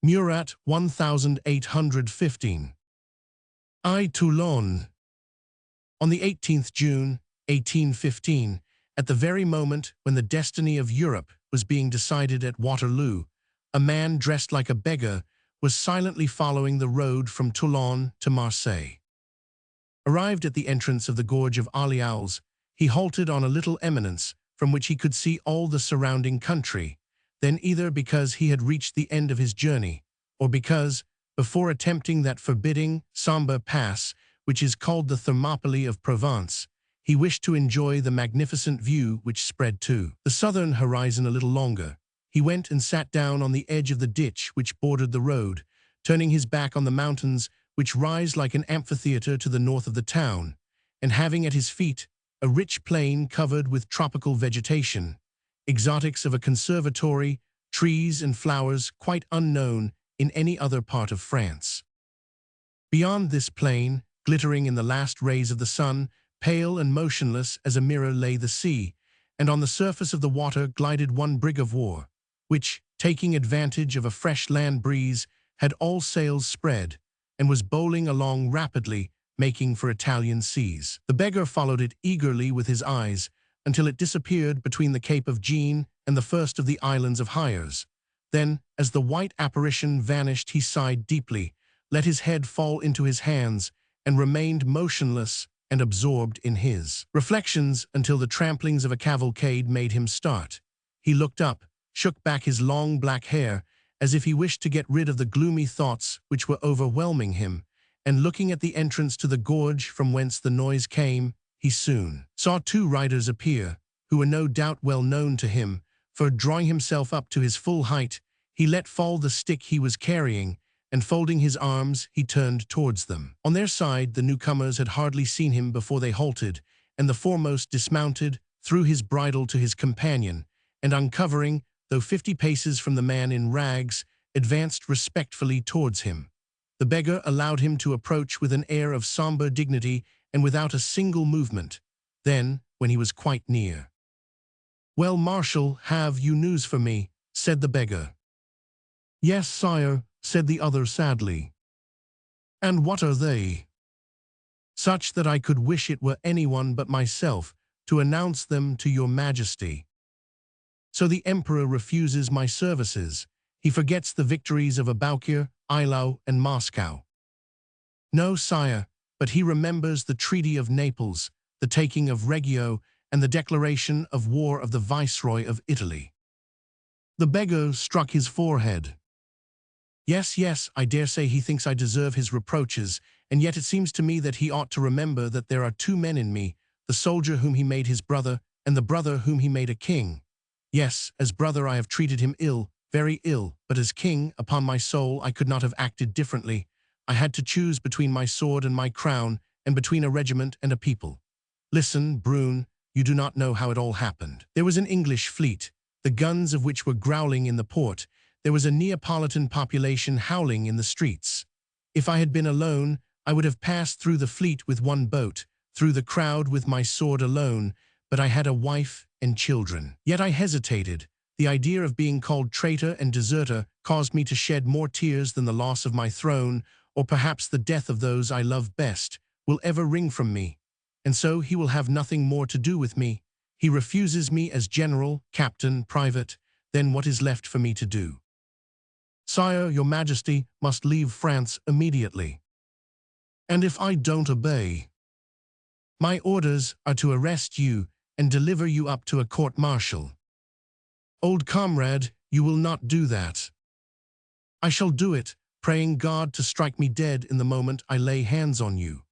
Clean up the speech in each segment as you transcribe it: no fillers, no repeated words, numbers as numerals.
Murat 1815. I Toulon. On the 18th June, 1815, at the very moment when the destiny of Europe was being decided at Waterloo, a man dressed like a beggar was silently following the road from Toulon to Marseille. Arrived at the entrance of the gorge of Alliaules, he halted on a little eminence from which he could see all the surrounding country. Then, either because he had reached the end of his journey, or because, before attempting that forbidding, sombre pass which is called the Thermopylae of Provence, he wished to enjoy the magnificent view which spread to the southern horizon a little longer, he went and sat down on the edge of the ditch which bordered the road, turning his back on the mountains which rise like an amphitheater to the north of the town, and having at his feet a rich plain covered with tropical vegetation, exotics of a conservatory, trees and flowers quite unknown in any other part of France. Beyond this plain, glittering in the last rays of the sun, pale and motionless as a mirror lay the sea, and on the surface of the water glided one brig of war, which, taking advantage of a fresh land breeze, had all sails spread, and was bowling along rapidly, making for Italian seas. The beggar followed it eagerly with his eyes, until it disappeared between the Cape of Jean and the first of the islands of Hyères. Then, as the white apparition vanished, he sighed deeply, let his head fall into his hands, and remained motionless and absorbed in his reflections until the tramplings of a cavalcade made him start. He looked up, shook back his long black hair, as if he wished to get rid of the gloomy thoughts which were overwhelming him, and looking at the entrance to the gorge from whence the noise came, he soon saw two riders appear, who were no doubt well known to him, for, drawing himself up to his full height, he let fall the stick he was carrying, and folding his arms, he turned towards them. On their side, the newcomers had hardly seen him before they halted, and the foremost dismounted, threw his bridle to his companion, and uncovering, though 50 paces from the man in rags, advanced respectfully towards him. The beggar allowed him to approach with an air of sombre dignity and without a single movement. Then, when he was quite near, "Well, Marshal, have you news for me?" said the beggar. "Yes, sire," said the other sadly. "And what are they?" "Such that I could wish it were anyone but myself to announce them to your majesty. So the emperor refuses my services. He forgets the victories of Aboukir, Eylau, and Moscow." "No, sire, but he remembers the Treaty of Naples, the taking of Reggio, and the declaration of war of the Viceroy of Italy." The beggar struck his forehead. "Yes, yes, I dare say he thinks I deserve his reproaches, and yet it seems to me that he ought to remember that there are two men in me, the soldier whom he made his brother, and the brother whom he made a king. Yes, as brother I have treated him ill, very ill, but as king, upon my soul, I could not have acted differently. I had to choose between my sword and my crown, and between a regiment and a people. Listen, Brune, you do not know how it all happened. There was an English fleet, the guns of which were growling in the port. There was a Neapolitan population howling in the streets. If I had been alone, I would have passed through the fleet with one boat, through the crowd with my sword alone, but I had a wife and children. Yet I hesitated. The idea of being called traitor and deserter caused me to shed more tears than the loss of my throne, or perhaps the death of those I love best, will ever wring from me. And so he will have nothing more to do with me. He refuses me as general, captain, private. Then what is left for me to do? Sire, your majesty must leave France immediately. And if I don't obey? My orders are to arrest you and deliver you up to a court-martial. Old comrade, you will not do that. I shall do it, praying God to strike me dead in the moment I lay hands on you.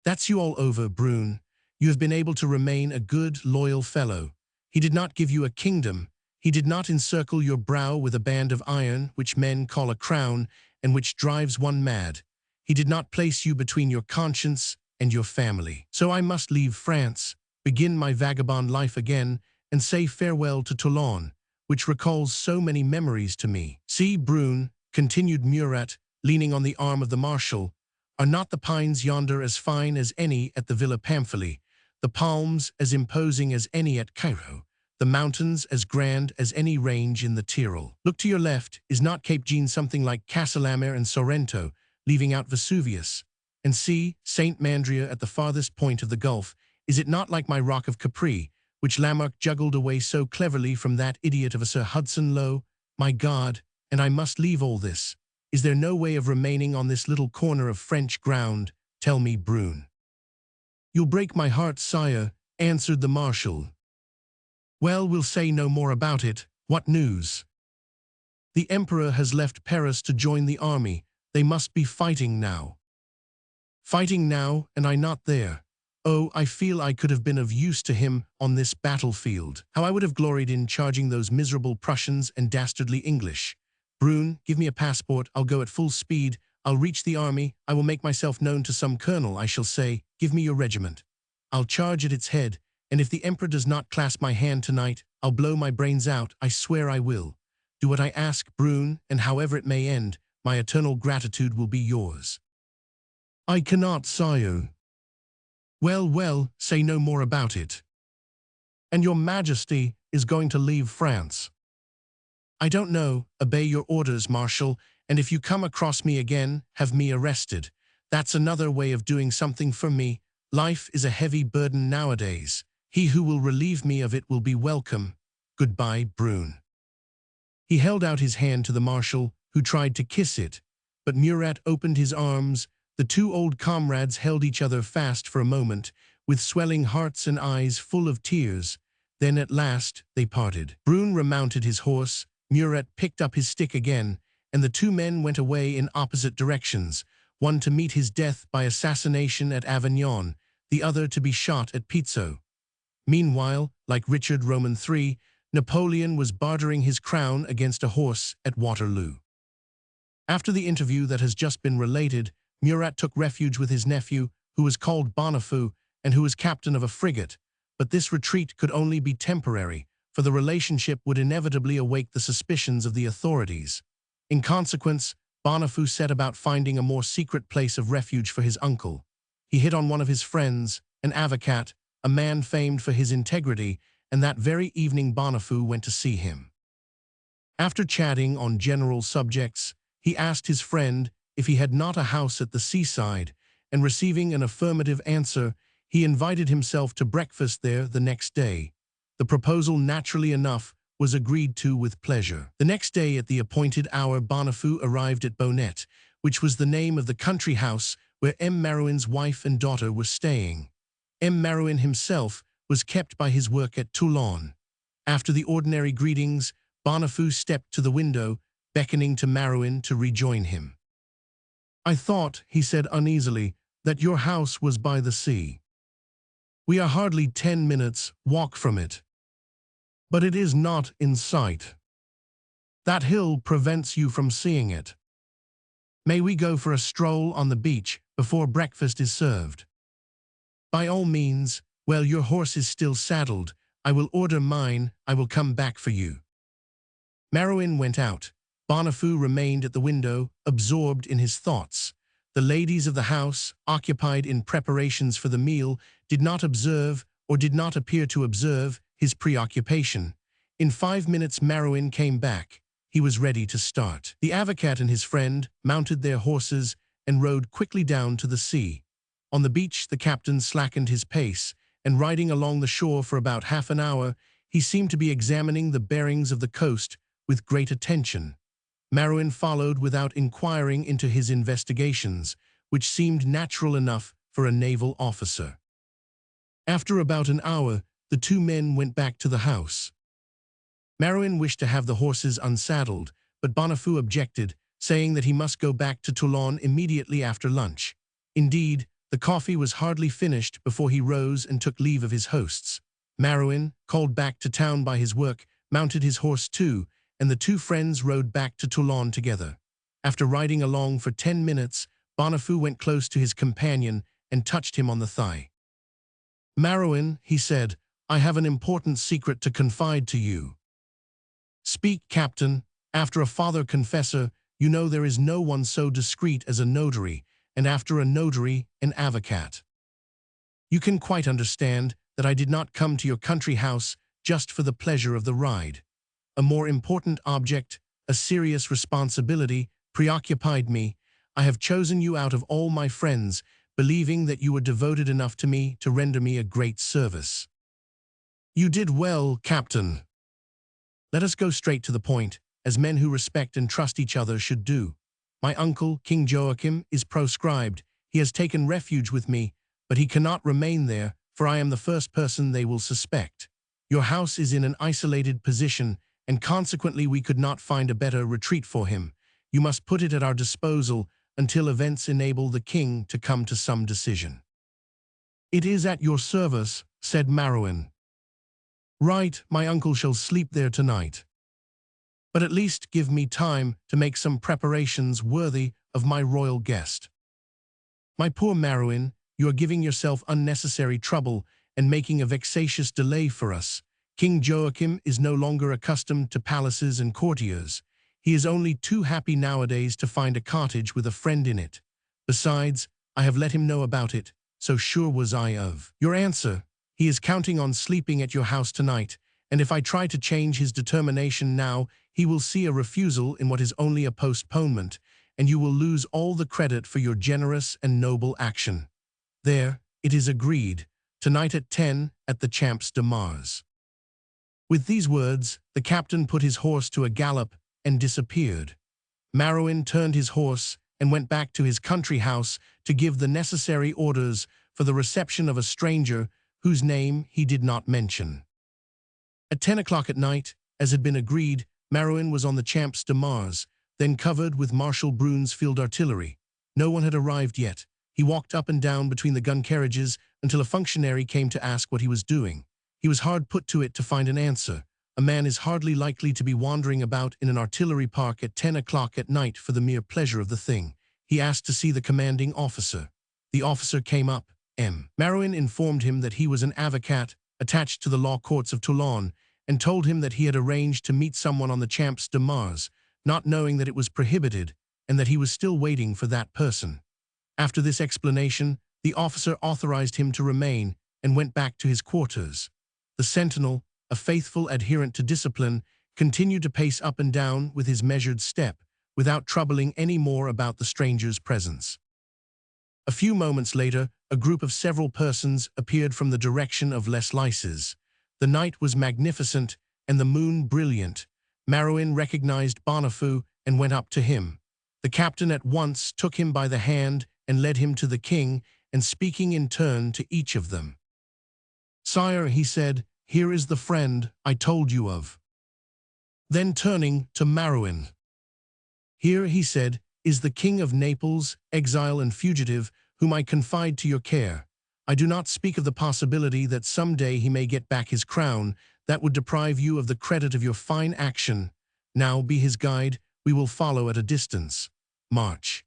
That's you all over, Brune. You have been able to remain a good, loyal fellow. He did not give you a kingdom. He did not encircle your brow with a band of iron, which men call a crown, and which drives one mad. He did not place you between your conscience and your family. So I must leave France, begin my vagabond life again, and say farewell to Toulon, which recalls so many memories to me. See, Brune, continued Murat, leaning on the arm of the marshal, are not the pines yonder as fine as any at the Villa Pamphili, the palms as imposing as any at Cairo, the mountains as grand as any range in the Tyrol. Look to your left, is not Cape Jean something like Castellamare and Sorrento, leaving out Vesuvius? And see, Saint Mandria at the farthest point of the gulf, is it not like my rock of Capri, which Lamarck juggled away so cleverly from that idiot of a Sir Hudson Lowe? My God, and I must leave all this. Is there no way of remaining on this little corner of French ground? Tell me, Brune. You'll break my heart, sire, answered the marshal. Well, we'll say no more about it. What news? The emperor has left Paris to join the army. They must be fighting now. Fighting now, and I not there. Oh, I feel I could have been of use to him on this battlefield. How I would have gloried in charging those miserable Prussians and dastardly English. Brune, give me a passport, I'll go at full speed, I'll reach the army, I will make myself known to some colonel, I shall say, give me your regiment. I'll charge at its head, and if the emperor does not clasp my hand tonight, I'll blow my brains out, I swear I will. Do what I ask, Brune, and however it may end, my eternal gratitude will be yours. I cannot, sire. Well, well, say no more about it. And your majesty is going to leave France. I don't know, obey your orders, Marshal, and if you come across me again, have me arrested. That's another way of doing something for me. Life is a heavy burden nowadays. He who will relieve me of it will be welcome. Goodbye, Brune. He held out his hand to the Marshal, who tried to kiss it, but Murat opened his arms. The two old comrades held each other fast for a moment, with swelling hearts and eyes full of tears. Then at last they parted. Brune remounted his horse, Murat picked up his stick again, and the two men went away in opposite directions, one to meet his death by assassination at Avignon, the other to be shot at Pizzo. Meanwhile, like Richard Roman III, Napoleon was bartering his crown against a horse at Waterloo. After the interview that has just been related, Murat took refuge with his nephew, who was called Bonnefou, and who was captain of a frigate, but this retreat could only be temporary, for the relationship would inevitably awake the suspicions of the authorities. In consequence, Bonnefou set about finding a more secret place of refuge for his uncle. He hit on one of his friends, an avocat, a man famed for his integrity, and that very evening Bonnefou went to see him. After chatting on general subjects, he asked his friend if he had not a house at the seaside, and receiving an affirmative answer, he invited himself to breakfast there the next day. The proposal, naturally enough, was agreed to with pleasure. The next day at the appointed hour Bonnefou arrived at Bonnet, which was the name of the country house where M. Marouin's wife and daughter were staying. M. Marouin himself was kept by his work at Toulon. After the ordinary greetings, Bonnefou stepped to the window, beckoning to Marouin to rejoin him. I thought, he said uneasily, that your house was by the sea. We are hardly 10 minutes' walk from it. But it is not in sight. That hill prevents you from seeing it. May we go for a stroll on the beach before breakfast is served? By all means. Well, your horse is still saddled. I will order mine. I will come back for you. Marouin went out. Bonnefou remained at the window, absorbed in his thoughts. The ladies of the house, occupied in preparations for the meal, did not observe, or did not appear to observe, his preoccupation. In 5 minutes Marouin came back. He was ready to start. The avocat and his friend mounted their horses and rode quickly down to the sea. On the beach the captain slackened his pace, and riding along the shore for about half an hour, he seemed to be examining the bearings of the coast with great attention. Marouin followed without inquiring into his investigations, which seemed natural enough for a naval officer. After about an hour, the two men went back to the house. Marouin wished to have the horses unsaddled, but Bonnefou objected, saying that he must go back to Toulon immediately after lunch. Indeed, the coffee was hardly finished before he rose and took leave of his hosts. Marouin, called back to town by his work, mounted his horse too, and the two friends rode back to Toulon together. After riding along for 10 minutes, Bonnefou went close to his companion and touched him on the thigh. Marouin, he said, I have an important secret to confide to you. Speak, Captain. After a father confessor, you know there is no one so discreet as a notary, and after a notary, an avocat. You can quite understand that I did not come to your country house just for the pleasure of the ride. A more important object, a serious responsibility, preoccupied me. I have chosen you out of all my friends, believing that you were devoted enough to me to render me a great service. You did well, Captain. Let us go straight to the point, as men who respect and trust each other should do. My uncle, King Joachim, is proscribed. He has taken refuge with me, but he cannot remain there, for I am the first person they will suspect. Your house is in an isolated position, and consequently we could not find a better retreat for him. You must put it at our disposal until events enable the king to come to some decision. It is at your service, said Marouin. Right, my uncle shall sleep there tonight. But at least give me time to make some preparations worthy of my royal guest. My poor Marouin, you are giving yourself unnecessary trouble and making a vexatious delay for us. King Joachim is no longer accustomed to palaces and courtiers. He is only too happy nowadays to find a cottage with a friend in it. Besides, I have let him know about it, so sure was I of your answer. He is counting on sleeping at your house tonight, and if I try to change his determination now, he will see a refusal in what is only a postponement, and you will lose all the credit for your generous and noble action. There, it is agreed, tonight at 10 at the Champs de Mars. With these words, the captain put his horse to a gallop and disappeared. Marouin turned his horse and went back to his country house to give the necessary orders for the reception of a stranger whose name he did not mention. At 10 o'clock at night, as had been agreed, Marouin was on the Champs de Mars, then covered with Marshal Brun's field artillery. No one had arrived yet. He walked up and down between the gun carriages until a functionary came to ask what he was doing. He was hard put to it to find an answer. A man is hardly likely to be wandering about in an artillery park at 10 o'clock at night for the mere pleasure of the thing. He asked to see the commanding officer. The officer came up. Marouin informed him that he was an avocat attached to the law courts of Toulon, and told him that he had arranged to meet someone on the Champs de Mars, not knowing that it was prohibited, and that he was still waiting for that person. After this explanation, the officer authorized him to remain and went back to his quarters. The sentinel, a faithful adherent to discipline, continued to pace up and down with his measured step, without troubling any more about the stranger's presence. A few moments later, a group of several persons appeared from the direction of Les Lyces. The night was magnificent and the moon brilliant. Marouin recognized Bonnefou and went up to him. The captain at once took him by the hand and led him to the king, and speaking in turn to each of them. Sire, he said, here is the friend I told you of. Then turning to Marouin. Here, he said, is the King of Naples, exile and fugitive, whom I confide to your care. I do not speak of the possibility that some day he may get back his crown. That would deprive you of the credit of your fine action. Now be his guide, we will follow at a distance. March.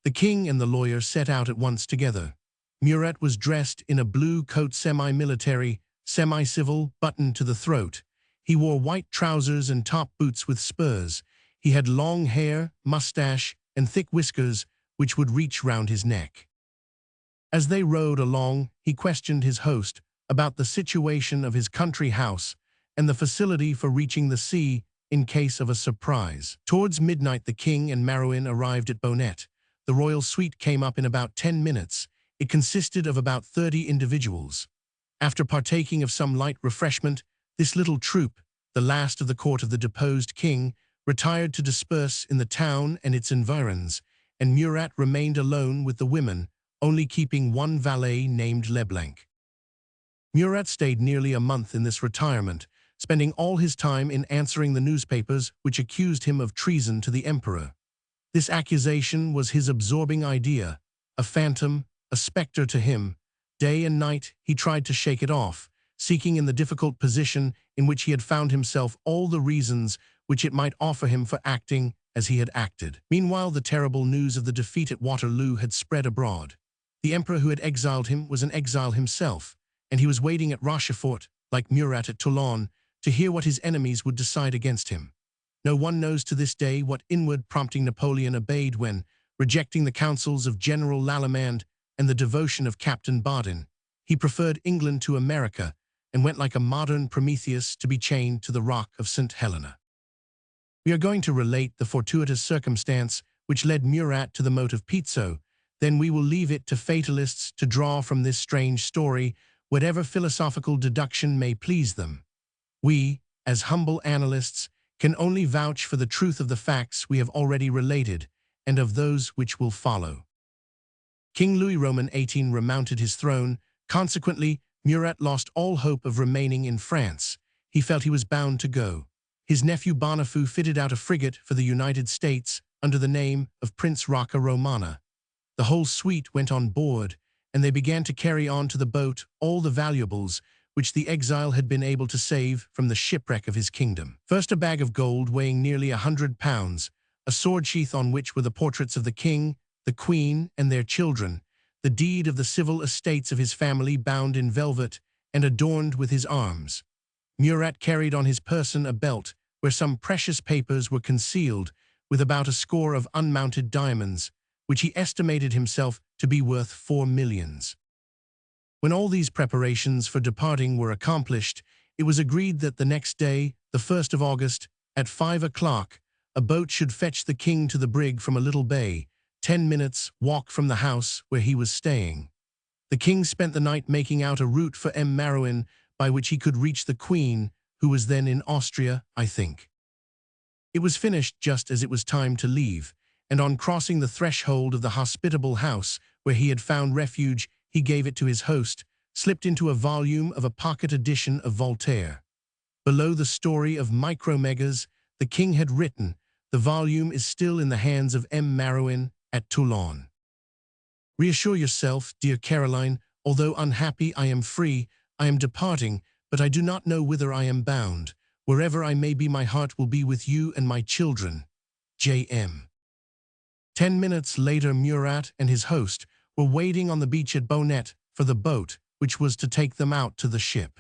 The king and the lawyer set out at once together. Murat was dressed in a blue coat semi-military, semi-civil, buttoned to the throat. He wore white trousers and top boots with spurs. He had long hair, mustache, and thick whiskers, which would reach round his neck. As they rode along, he questioned his host about the situation of his country house and the facility for reaching the sea in case of a surprise. Towards midnight, the king and Marouin arrived at Bonnet. The royal suite came up in about 10 minutes. It consisted of about 30 individuals. After partaking of some light refreshment, this little troop, the last of the court of the deposed king, retired to disperse in the town and its environs, and Murat remained alone with the women, only keeping one valet named Leblanc. Murat stayed nearly a month in this retirement, spending all his time in answering the newspapers which accused him of treason to the emperor. This accusation was his absorbing idea, a phantom, a specter to him. Day and night he tried to shake it off, seeking in the difficult position in which he had found himself all the reasons which it might offer him for acting as he had acted. Meanwhile, the terrible news of the defeat at Waterloo had spread abroad. The emperor who had exiled him was an exile himself, and he was waiting at Rochefort, like Murat at Toulon, to hear what his enemies would decide against him. No one knows to this day what inward prompting Napoleon obeyed when, rejecting the counsels of General Lallemande and the devotion of Captain Baudin, he preferred England to America, and went like a modern Prometheus to be chained to the rock of St. Helena. We are going to relate the fortuitous circumstance which led Murat to the moat of Pizzo, then we will leave it to fatalists to draw from this strange story whatever philosophical deduction may please them. We, as humble analysts, can only vouch for the truth of the facts we have already related and of those which will follow. King Louis Roman XVIII remounted his throne. Consequently, Murat lost all hope of remaining in France. He felt he was bound to go. His nephew Boniface fitted out a frigate for the United States under the name of Prince Rocca Romana. The whole suite went on board, and they began to carry on to the boat all the valuables which the exile had been able to save from the shipwreck of his kingdom. First a bag of gold weighing nearly 100 pounds, a sword sheath on which were the portraits of the king, the queen, and their children, the deed of the civil estates of his family bound in velvet and adorned with his arms. Murat carried on his person a belt where some precious papers were concealed, with about a score of unmounted diamonds, which he estimated himself to be worth 4 millions. When all these preparations for departing were accomplished, it was agreed that the next day, the 1st of August, at 5 o'clock, a boat should fetch the king to the brig from a little bay, 10 minutes' walk from the house where he was staying. The king spent the night making out a route for Marouin by which he could reach the queen, who was then in Austria, I think. It was finished just as it was time to leave, and on crossing the threshold of the hospitable house where he had found refuge, he gave it to his host, slipped into a volume of a pocket edition of Voltaire. Below the story of Micromegas the king had written, "The volume is still in the hands of Marouin at Toulon. Reassure yourself, dear Caroline, although unhappy I am free, I am departing, but I do not know whither I am bound. Wherever I may be, my heart will be with you and my children. J.M." 10 minutes later, Murat and his host were waiting on the beach at Bonnet for the boat which was to take them out to the ship.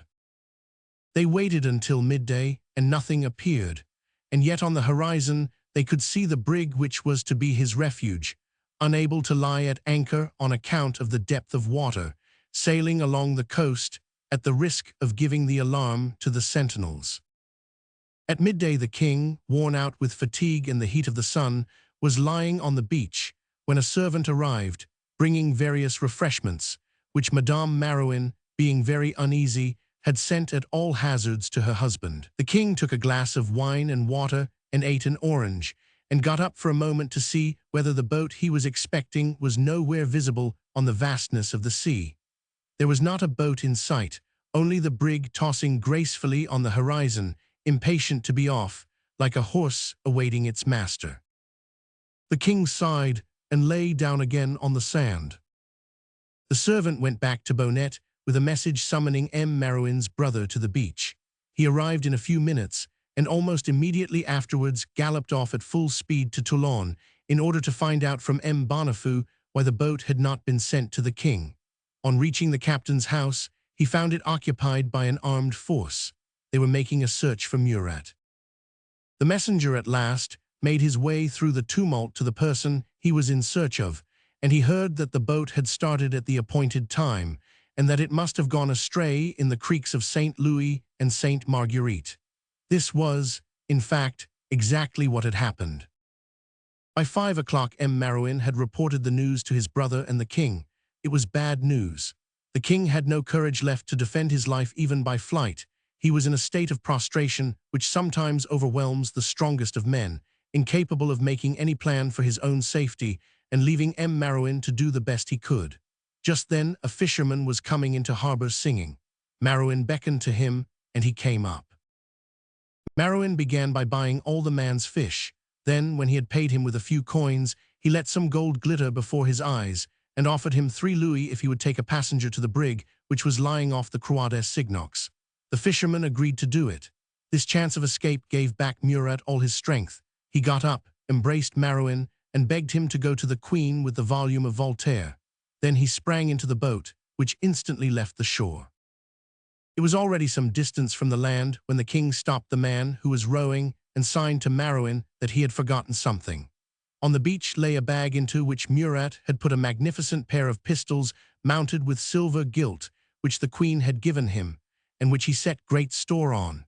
They waited until midday, and nothing appeared, and yet on the horizon they could see the brig which was to be his refuge, unable to lie at anchor on account of the depth of water, sailing along the coast at the risk of giving the alarm to the sentinels. At midday the king, worn out with fatigue and the heat of the sun, was lying on the beach when a servant arrived, bringing various refreshments, which Madame Marouin, being very uneasy, had sent at all hazards to her husband. The king took a glass of wine and water and ate an orange, and got up for a moment to see whether the boat he was expecting was nowhere visible on the vastness of the sea. There was not a boat in sight, only the brig tossing gracefully on the horizon, impatient to be off, like a horse awaiting its master. The king sighed and lay down again on the sand. The servant went back to Bonnet with a message summoning Marouin's brother to the beach. He arrived in a few minutes, and almost immediately afterwards galloped off at full speed to Toulon in order to find out from Boniface why the boat had not been sent to the king. On reaching the captain's house, he found it occupied by an armed force. They were making a search for Murat. The messenger at last made his way through the tumult to the person he was in search of, and he heard that the boat had started at the appointed time, and that it must have gone astray in the creeks of St. Louis and St. Marguerite. This was, in fact, exactly what had happened. By 5 o'clock Marouin had reported the news to his brother and the king. It was bad news. The king had no courage left to defend his life even by flight. He was in a state of prostration which sometimes overwhelms the strongest of men, incapable of making any plan for his own safety, and leaving Marouin to do the best he could. Just then a fisherman was coming into harbor singing. Marouin beckoned to him, and he came up. Marouin began by buying all the man's fish. Then, when he had paid him with a few coins, he let some gold glitter before his eyes, and offered him 3 louis if he would take a passenger to the brig, which was lying off the Croix des Cygnocs. The fisherman agreed to do it. This chance of escape gave back Murat all his strength. He got up, embraced Marouin, and begged him to go to the queen with the volume of Voltaire. Then he sprang into the boat, which instantly left the shore. It was already some distance from the land when the king stopped the man who was rowing and signed to Marouin that he had forgotten something. On the beach lay a bag into which Murat had put a magnificent pair of pistols mounted with silver gilt, which the queen had given him, and which he set great store on.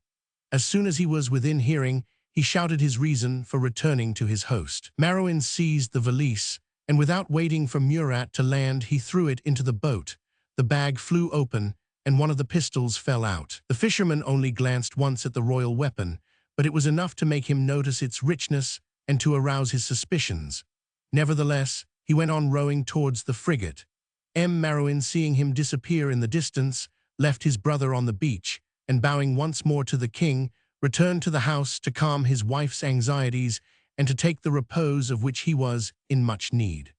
As soon as he was within hearing, he shouted his reason for returning to his host. Marouin seized the valise, and without waiting for Murat to land, he threw it into the boat. The bag flew open, and one of the pistols fell out. The fisherman only glanced once at the royal weapon, but it was enough to make him notice its richness and to arouse his suspicions. Nevertheless, he went on rowing towards the frigate. Marouin, seeing him disappear in the distance, left his brother on the beach, and bowing once more to the king, returned to the house to calm his wife's anxieties and to take the repose of which he was in much need.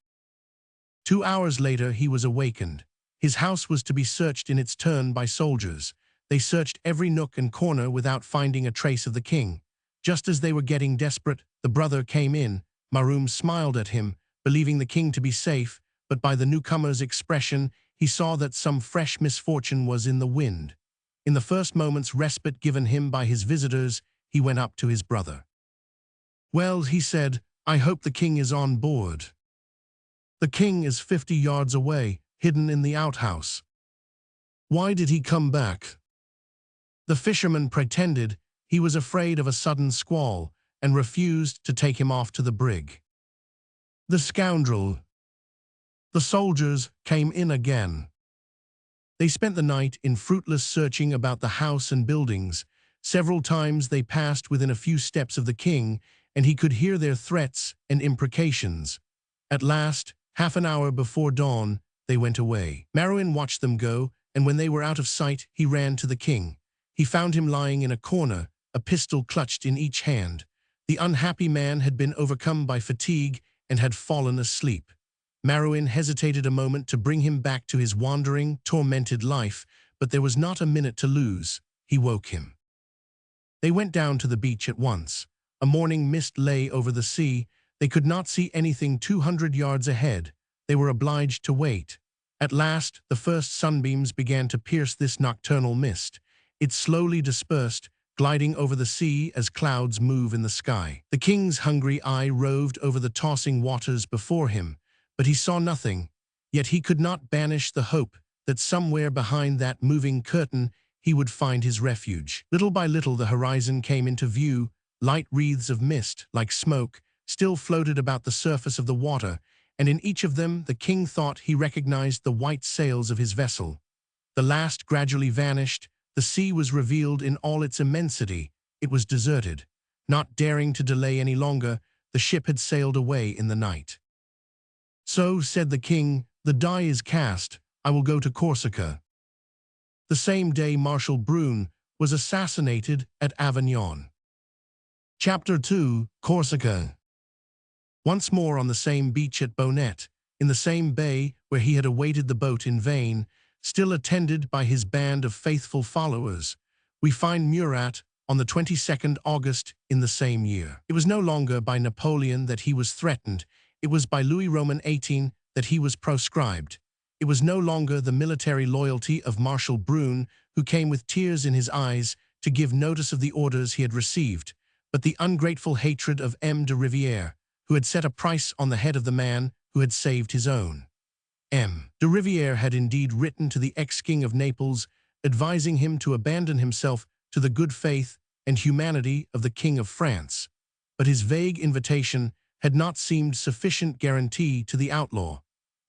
2 hours later he was awakened. His house was to be searched in its turn by soldiers. They searched every nook and corner without finding a trace of the king. Just as they were getting desperate, the brother came in. Marouin smiled at him, believing the king to be safe, but by the newcomer's expression, he saw that some fresh misfortune was in the wind. In the first moment's respite given him by his visitors, he went up to his brother. "Well," he said, "I hope the king is on board." "The king is 50 yards away, hidden in the outhouse." "Why did he come back?" The fisherman pretended he was afraid of a sudden squall and refused to take him off to the brig. "The scoundrel!" The soldiers came in again. They spent the night in fruitless searching about the house and buildings. Several times they passed within a few steps of the king, and he could hear their threats and imprecations. At last, half an hour before dawn, they went away. Marouin watched them go, and when they were out of sight, he ran to the king. He found him lying in a corner, a pistol clutched in each hand. The unhappy man had been overcome by fatigue and had fallen asleep. Marouin hesitated a moment to bring him back to his wandering, tormented life, but there was not a minute to lose. He woke him. They went down to the beach at once. A morning mist lay over the sea. They could not see anything 200 yards ahead. They were obliged to wait. At last, the first sunbeams began to pierce this nocturnal mist. It slowly dispersed, gliding over the sea as clouds move in the sky. The king's hungry eye roved over the tossing waters before him, but he saw nothing. Yet he could not banish the hope that somewhere behind that moving curtain he would find his refuge. Little by little the horizon came into view. Light wreaths of mist, like smoke, still floated about the surface of the water, and in each of them the king thought he recognized the white sails of his vessel. The last gradually vanished. The sea was revealed in all its immensity. It was deserted. Not daring to delay any longer, the ship had sailed away in the night. "So," said the king, "the die is cast. I will go to Corsica." The same day Marshal Brune was assassinated at Avignon. Chapter 2. Corsica. Once more on the same beach at Bonnet, in the same bay where he had awaited the boat in vain, still attended by his band of faithful followers, we find Murat on the 22nd August in the same year. It was no longer by Napoleon that he was threatened. It was by Louis Roman XVIII that he was proscribed. It was no longer the military loyalty of Marshal Brune, who came with tears in his eyes to give notice of the orders he had received, but the ungrateful hatred of M. de Rivière, who had set a price on the head of the man who had saved his own. M. de Rivière had indeed written to the ex-king of Naples, advising him to abandon himself to the good faith and humanity of the King of France, but his vague invitation had not seemed sufficient guarantee to the outlaw,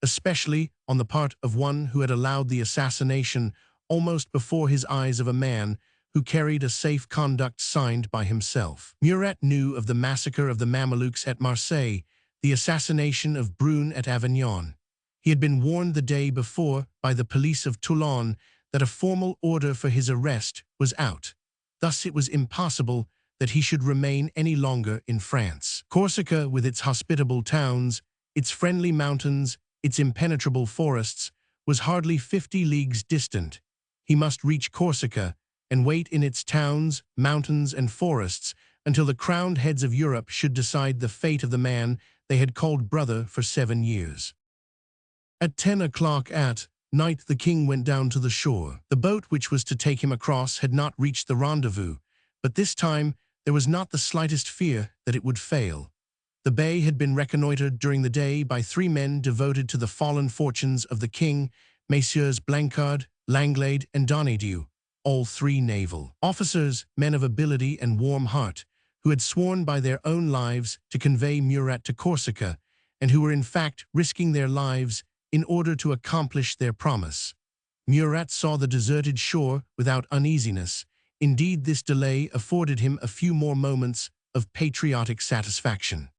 especially on the part of one who had allowed the assassination almost before his eyes of a man who carried a safe conduct signed by himself. Murat knew of the massacre of the Mamelukes at Marseille, the assassination of Brune at Avignon. He had been warned the day before by the police of Toulon that a formal order for his arrest was out. Thus it was impossible that he should remain any longer in France. Corsica, with its hospitable towns, its friendly mountains, its impenetrable forests, was hardly 50 leagues distant. He must reach Corsica and wait in its towns, mountains, and forests until the crowned heads of Europe should decide the fate of the man they had called brother for 7 years. At 10 o'clock at night the king went down to the shore. The boat which was to take him across had not reached the rendezvous, but this time there was not the slightest fear that it would fail. The bay had been reconnoitered during the day by 3 men devoted to the fallen fortunes of the king, Messieurs Blancard, Langlade, and Donadieu, all three naval officers, men of ability and warm heart, who had sworn by their own lives to convey Murat to Corsica, and who were in fact risking their lives in order to accomplish their promise. Murat saw the deserted shore without uneasiness. Indeed, this delay afforded him a few more moments of patriotic satisfaction.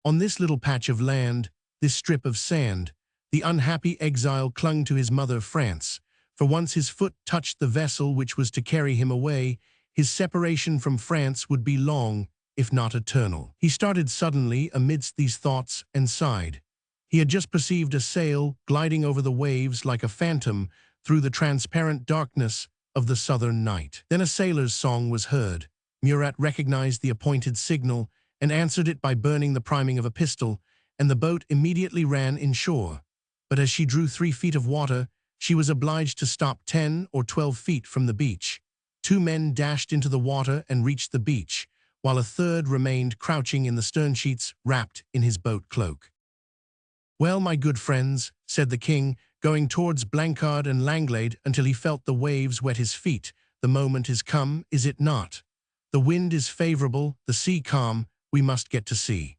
On this little patch of land, this strip of sand, the unhappy exile clung to his mother France, for once his foot touched the vessel which was to carry him away, his separation from France would be long, if not eternal. He started suddenly amidst these thoughts and sighed. He had just perceived a sail gliding over the waves like a phantom through the transparent darkness of the southern night. Then a sailor's song was heard. Murat recognized the appointed signal and answered it by burning the priming of a pistol, and the boat immediately ran inshore. But as she drew 3 feet of water, she was obliged to stop 10 or 12 feet from the beach. 2 men dashed into the water and reached the beach, while a third remained crouching in the stern sheets, wrapped in his boat cloak. "Well, my good friends," said the king, going towards Blancard and Langlade until he felt the waves wet his feet, "the moment is come, is it not? The wind is favorable, the sea calm, we must get to sea."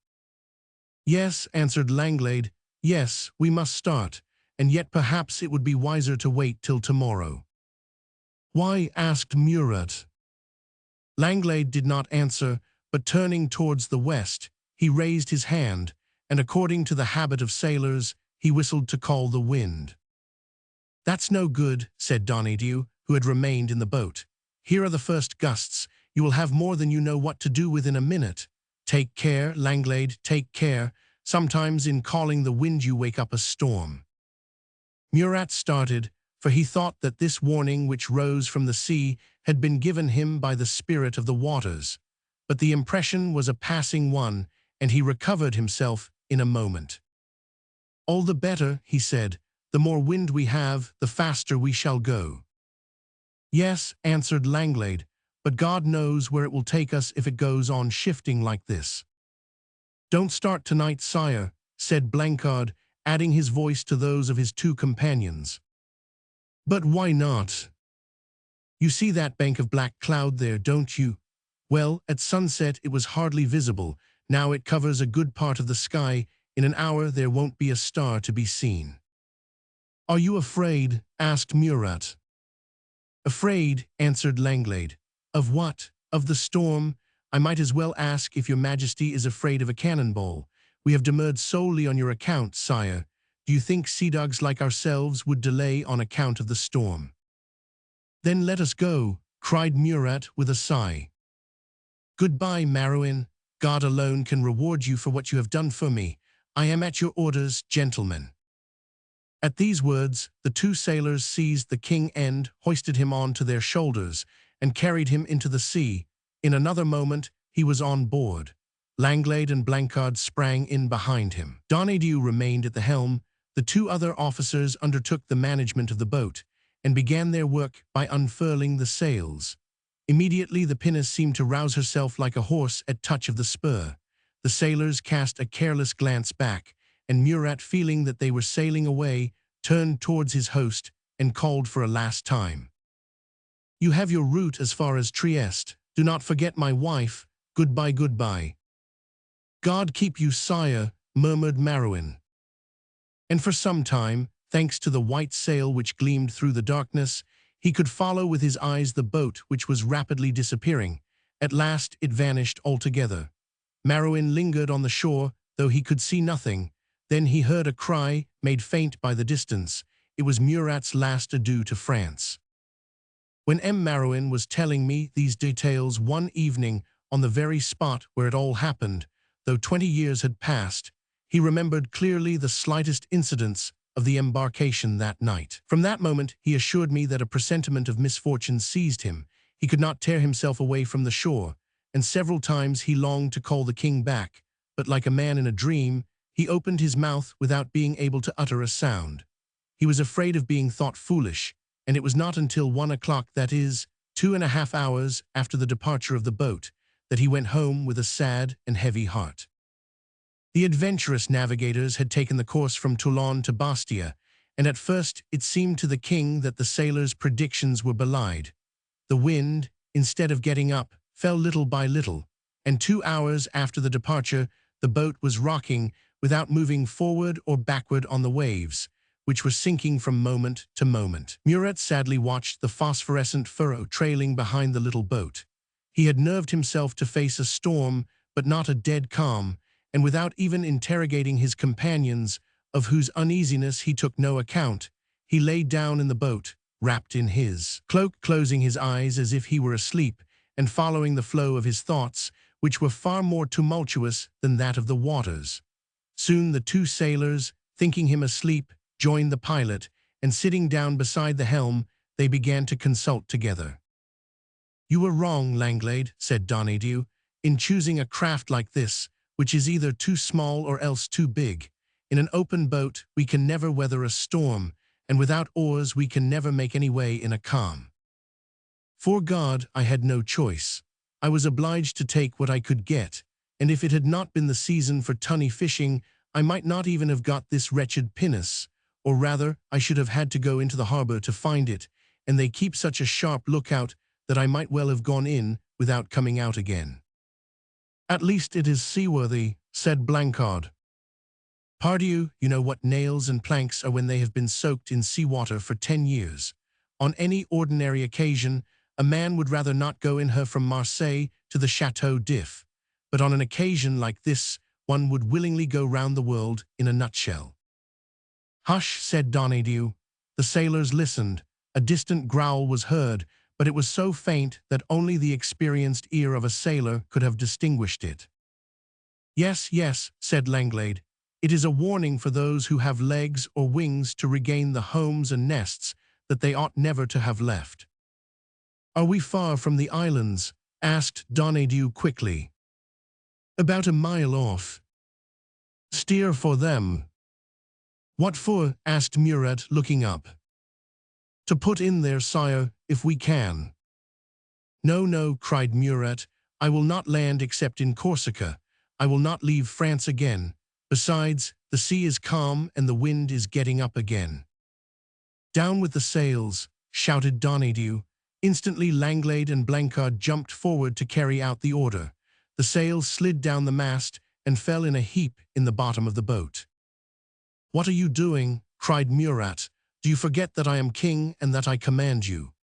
"Yes," answered Langlade, "yes, we must start, and yet perhaps it would be wiser to wait till tomorrow." "Why?" asked Murat. Langlade did not answer, but turning towards the west, he raised his hand, and according to the habit of sailors, he whistled to call the wind. "That's no good," said Donadieu, who had remained in the boat. "Here are the first gusts. You will have more than you know what to do with in a minute. Take care, Langlade, take care. Sometimes in calling the wind you wake up a storm." Murat started, for he thought that this warning which rose from the sea had been given him by the spirit of the waters. But the impression was a passing one, and he recovered himself in a moment. "All the better," he said. "The more wind we have, the faster we shall go." "Yes," answered Langlade, "but God knows where it will take us if it goes on shifting like this." "Don't start tonight, sire," said Blancard, adding his voice to those of his 2 companions. "But why not? You see that bank of black cloud there, don't you? Well, at sunset it was hardly visible. Now it covers a good part of the sky. In an hour there won't be a star to be seen." "Are you afraid?" asked Murat. "Afraid," answered Langlade. "Of what? Of the storm? I might as well ask if your majesty is afraid of a cannonball. We have demurred solely on your account, sire. Do you think sea dogs like ourselves would delay on account of the storm?" "Then let us go," cried Murat with a sigh. "Goodbye, Marouin. God alone can reward you for what you have done for me. I am at your orders, gentlemen." At these words, the 2 sailors seized the king and hoisted him on to their shoulders and carried him into the sea. In another moment, he was on board. Langlade and Blancard sprang in behind him. Donadieu remained at the helm. The 2 other officers undertook the management of the boat and began their work by unfurling the sails. Immediately the pinnace seemed to rouse herself like a horse at touch of the spur. The sailors cast a careless glance back, and Murat, feeling that they were sailing away, turned towards his host and called for a last time. "You have your route as far as Trieste. Do not forget my wife. Goodbye, goodbye." "God keep you, sire," murmured Marouin. And for some time, thanks to the white sail which gleamed through the darkness, he could follow with his eyes the boat which was rapidly disappearing. At last it vanished altogether. Marouin lingered on the shore, though he could see nothing. Then he heard a cry, made faint by the distance. It was Murat's last adieu to France. When Marouin was telling me these details one evening on the very spot where it all happened, though 20 years had passed, he remembered clearly the slightest incidents of the embarkation that night. From that moment, he assured me that a presentiment of misfortune seized him. He could not tear himself away from the shore, and several times he longed to call the king back, but like a man in a dream, he opened his mouth without being able to utter a sound. He was afraid of being thought foolish, and it was not until 1 o'clock, that is, 2.5 hours after the departure of the boat, that he went home with a sad and heavy heart. The adventurous navigators had taken the course from Toulon to Bastia, and at first it seemed to the king that the sailors' predictions were belied. The wind, instead of getting up, fell little by little, and 2 hours after the departure, the boat was rocking without moving forward or backward on the waves, which were sinking from moment to moment. Murat sadly watched the phosphorescent furrow trailing behind the little boat. He had nerved himself to face a storm, but not a dead calm, and without even interrogating his companions, of whose uneasiness he took no account, he lay down in the boat, wrapped in his cloak, closing his eyes as if he were asleep, and following the flow of his thoughts, which were far more tumultuous than that of the waters. Soon the 2 sailors, thinking him asleep, joined the pilot, and sitting down beside the helm, they began to consult together. "You were wrong, Langlade," said Donadieu, "in choosing a craft like this, which is either too small or else too big. In an open boat we can never weather a storm, and without oars we can never make any way in a calm. 'Fore God, I had no choice. I was obliged to take what I could get, and if it had not been the season for tunny fishing, I might not even have got this wretched pinnace, or rather, I should have had to go into the harbor to find it, and they keep such a sharp lookout that I might well have gone in without coming out again." "At least it is seaworthy," said Blancard. "Pardieu, you know what nails and planks are when they have been soaked in sea-water for 10 years. On any ordinary occasion, a man would rather not go in her from Marseille to the Chateau d'If, but on an occasion like this, one would willingly go round the world in a nutshell." "Hush," said Donadieu. The sailors listened. A distant growl was heard, but it was so faint that only the experienced ear of a sailor could have distinguished it. "Yes, yes," said Langlade. "It is a warning for those who have legs or wings to regain the homes and nests that they ought never to have left." "Are we far from the islands?" asked Donadieu quickly. "About a mile off." "Steer for them." "What for?" asked Murat, looking up. "To put in there, sire, if we can." "No, no," cried Murat. "I will not land except in Corsica. I will not leave France again. Besides, the sea is calm and the wind is getting up again." "Down with the sails," shouted Donadieu. Instantly Langlade and Blancard jumped forward to carry out the order. The sails slid down the mast and fell in a heap in the bottom of the boat. "What are you doing?" cried Murat. "Do you forget that I am king and that I command you?"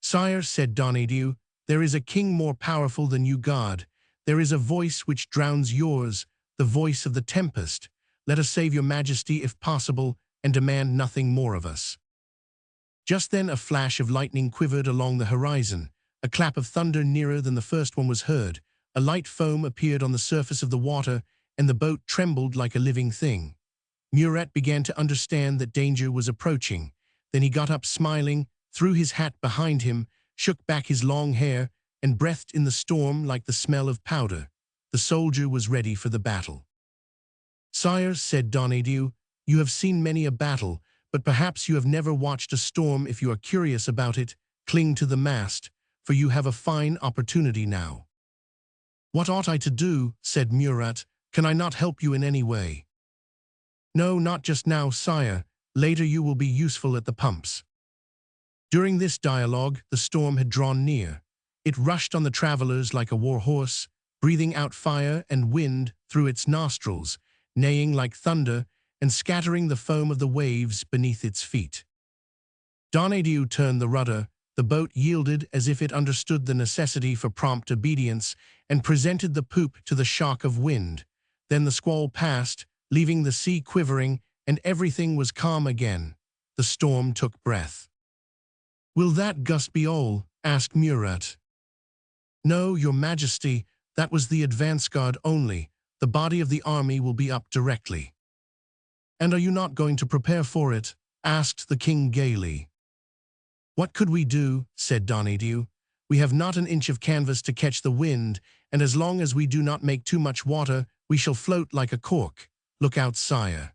"Sire," said Donadieu, "there is a king more powerful than you God. There is a voice which drowns yours, the voice of the tempest. Let us save your majesty if possible, and demand nothing more of us." Just then a flash of lightning quivered along the horizon. A clap of thunder nearer than the first one was heard. A light foam appeared on the surface of the water, and the boat trembled like a living thing. Murat began to understand that danger was approaching. Then he got up smiling, threw his hat behind him, shook back his long hair, and breathed in the storm like the smell of powder. The soldier was ready for the battle. "Sire," said Donadieu, "you have seen many a battle, but perhaps you have never watched a storm. If you are curious about it, cling to the mast, for you have a fine opportunity now." "What ought I to do?" said Murat. "Can I not help you in any way?" "No, not just now, sire. Later you will be useful at the pumps." During this dialogue, the storm had drawn near. It rushed on the travelers like a war horse, breathing out fire and wind through its nostrils, neighing like thunder, and scattering the foam of the waves beneath its feet. Donadieu turned the rudder. The boat yielded as if it understood the necessity for prompt obedience, and presented the poop to the shock of wind. Then the squall passed, leaving the sea quivering, and everything was calm again. The storm took breath. "Will that gust be all?" asked Murat. "No, your majesty, that was the advance guard only. The body of the army will be up directly." "And are you not going to prepare for it?" asked the king gaily. "What could we do?" said Donadieu. "We have not an inch of canvas to catch the wind, and as long as we do not make too much water, we shall float like a cork. Look out, sire."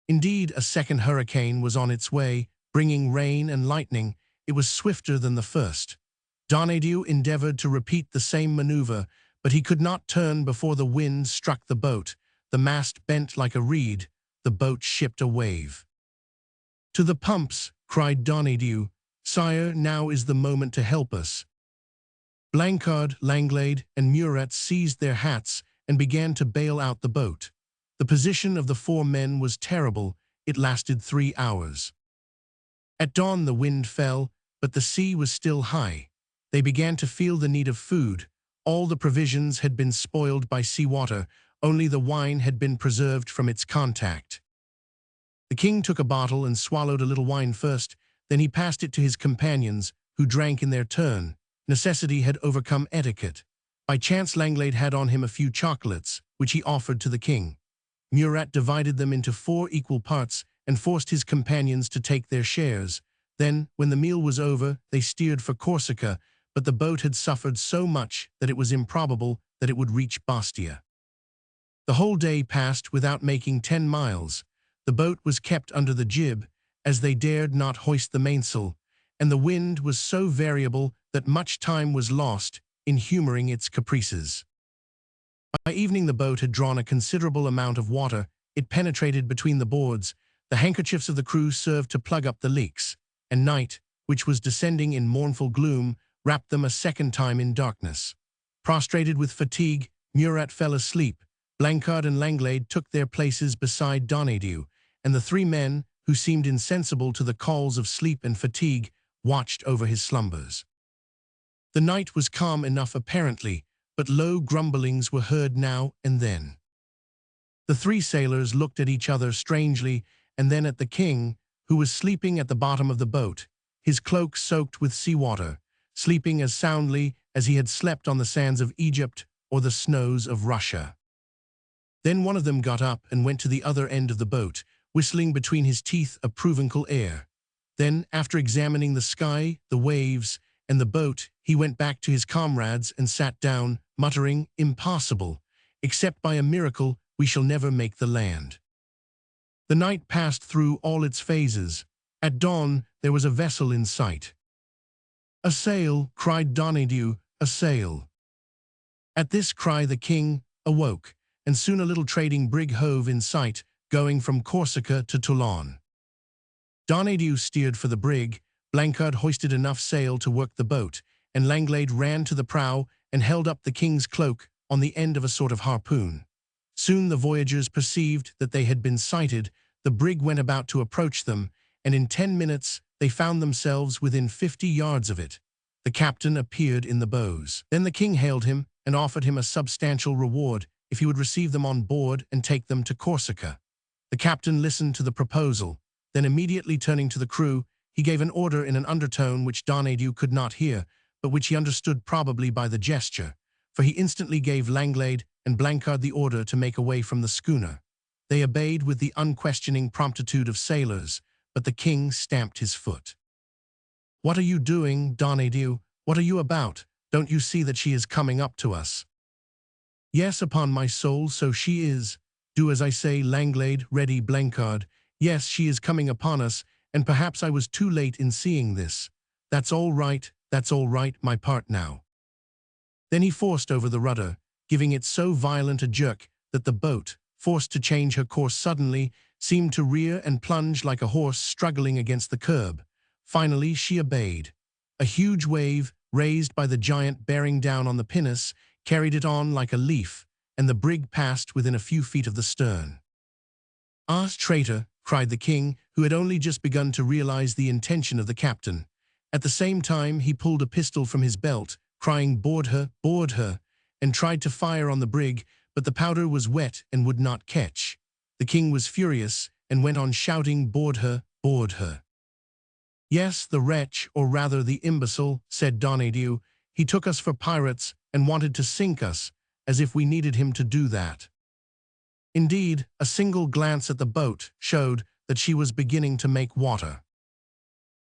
Indeed, a second hurricane was on its way, bringing rain and lightning. It was swifter than the first. Donadieu endeavored to repeat the same maneuver, but he could not turn before the wind struck the boat. The mast bent like a reed. The boat shipped a wave. "To the pumps!" cried Donadieu. "Sire, now is the moment to help us." Blancard, Langlade, and Murat seized their hats and began to bail out the boat. The position of the four men was terrible. It lasted 3 hours. At dawn the wind fell, but the sea was still high. They began to feel the need of food. All the provisions had been spoiled by seawater, only the wine had been preserved from its contact. The king took a bottle and swallowed a little wine first, then he passed it to his companions, who drank in their turn. Necessity had overcome etiquette. By chance Langlade had on him a few chocolates, which he offered to the king. Murat divided them into 4 equal parts and forced his companions to take their shares. Then, when the meal was over, they steered for Corsica, but the boat had suffered so much that it was improbable that it would reach Bastia. The whole day passed without making 10 miles. The boat was kept under the jib, as they dared not hoist the mainsail, and the wind was so variable that much time was lost in humoring its caprices. By evening the boat had drawn a considerable amount of water. It penetrated between the boards. The handkerchiefs of the crew served to plug up the leaks, and night, which was descending in mournful gloom, wrapped them a second time in darkness. Prostrated with fatigue, Murat fell asleep. Blancard and Langlade took their places beside Donadieu, and the 3 men, who seemed insensible to the calls of sleep and fatigue, watched over his slumbers. The night was calm enough apparently, but low grumblings were heard now and then. The 3 sailors looked at each other strangely, and then at the king, who was sleeping at the bottom of the boat, his cloak soaked with seawater, sleeping as soundly as he had slept on the sands of Egypt or the snows of Russia. Then one of them got up and went to the other end of the boat, whistling between his teeth a provincial air. Then, after examining the sky, the waves, and the boat, he went back to his comrades and sat down, muttering, "Impossible. Except by a miracle, we shall never make the land." The night passed through all its phases. At dawn, there was a vessel in sight. "A sail!" cried Donadieu, "a sail!" At this cry the king awoke, and soon a little trading brig hove in sight, going from Corsica to Toulon. Donadieu steered for the brig, Blancard hoisted enough sail to work the boat, and Langlade ran to the prow and held up the king's cloak on the end of a sort of harpoon. Soon the voyagers perceived that they had been sighted. The brig went about to approach them, and in 10 minutes they found themselves within 50 yards of it. The captain appeared in the bows. Then the king hailed him and offered him a substantial reward if he would receive them on board and take them to Corsica. The captain listened to the proposal, then immediately turning to the crew, he gave an order in an undertone which Donadieu could not hear, but which he understood probably by the gesture, for he instantly gave Langlade and Blancard the order to make away from the schooner. They obeyed with the unquestioning promptitude of sailors, but the king stamped his foot. "What are you doing, Donadieu? What are you about? Don't you see that she is coming up to us?" "Yes, upon my soul, so she is. Do as I say, Langlade, ready, Blancard. Yes, she is coming upon us, and perhaps I was too late in seeing this. That's all right, my part now." Then he forced over the rudder, giving it so violent a jerk that the boat, forced to change her course suddenly, seemed to rear and plunge like a horse struggling against the curb. Finally she obeyed. A huge wave, raised by the giant bearing down on the pinnace, carried it on like a leaf, and the brig passed within a few feet of the stern. "Ah, traitor!" cried the king, who had only just begun to realize the intention of the captain. At the same time he pulled a pistol from his belt, crying, board her," and tried to fire on the brig, but the powder was wet and would not catch. The king was furious and went on shouting, board her." "Yes, the wretch, or rather the imbecile," said Donadieu. "He took us for pirates and wanted to sink us, as if we needed him to do that." Indeed, a single glance at the boat showed that she was beginning to make water.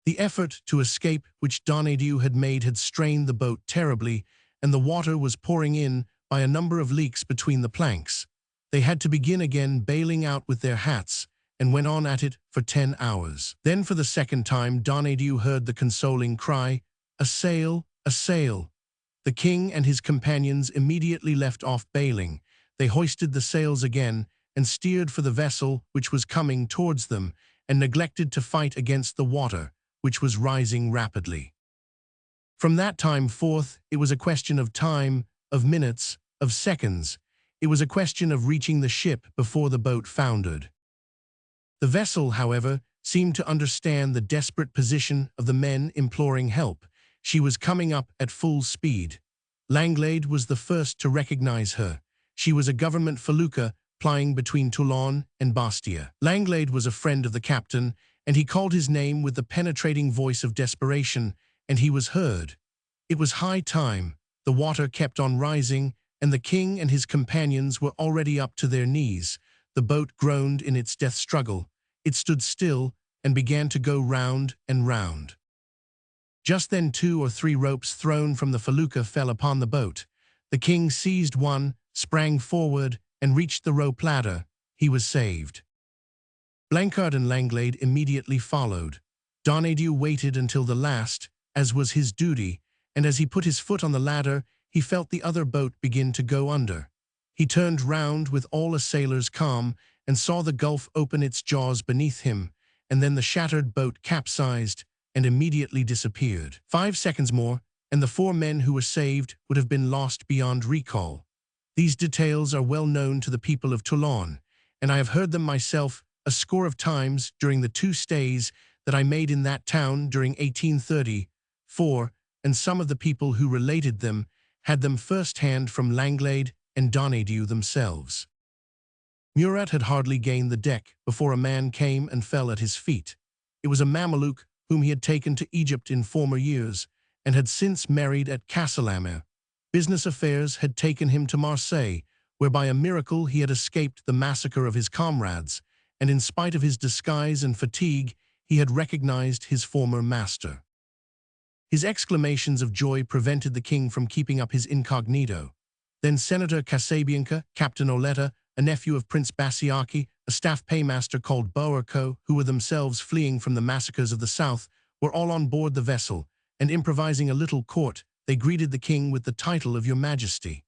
The effort to escape which Donadieu had made had strained the boat terribly, and the water was pouring in by a number of leaks between the planks. They had to begin again bailing out with their hats, and went on at it for 10 hours. Then for the second time Donadieu heard the consoling cry, "A sail, a sail." The king and his companions immediately left off bailing. They hoisted the sails again and steered for the vessel which was coming towards them, and neglected to fight against the water, which was rising rapidly. From that time forth, it was a question of time, of minutes, of seconds. It was a question of reaching the ship before the boat foundered. The vessel, however, seemed to understand the desperate position of the men imploring help. She was coming up at full speed. Langlade was the first to recognize her. She was a government felucca plying between Toulon and Bastia. Langlade was a friend of the captain, and he called his name with the penetrating voice of desperation, and he was heard. It was high time. The water kept on rising, and the king and his companions were already up to their knees. The boat groaned in its death struggle. It stood still and began to go round and round. Just then 2 or 3 ropes thrown from the felucca fell upon the boat. The king seized one, sprang forward, and reached the rope ladder. He was saved. Blancard and Langlade immediately followed. Donadieu waited until the last, as was his duty, and as he put his foot on the ladder, he felt the other boat begin to go under. He turned round with all a sailor's calm and saw the gulf open its jaws beneath him, and then the shattered boat capsized and immediately disappeared. 5 seconds more, and the 4 men who were saved would have been lost beyond recall. These details are well known to the people of Toulon, and I have heard them myself a score of times during the 2 stays that I made in that town during 1834, and some of the people who related them had them first-hand from Langlade and Donadieu themselves. Murat had hardly gained the deck before a man came and fell at his feet. It was a Mameluke whom he had taken to Egypt in former years, and had since married at Castelame. Business affairs had taken him to Marseille, where by a miracle he had escaped the massacre of his comrades, and in spite of his disguise and fatigue, he had recognized his former master. His exclamations of joy prevented the king from keeping up his incognito. Then Senator Casabianca, Captain Oletta, a nephew of Prince Bassiaki, a staff paymaster called Bourco, who were themselves fleeing from the massacres of the south, were all on board the vessel, and improvising a little court, they greeted the king with the title of Your Majesty.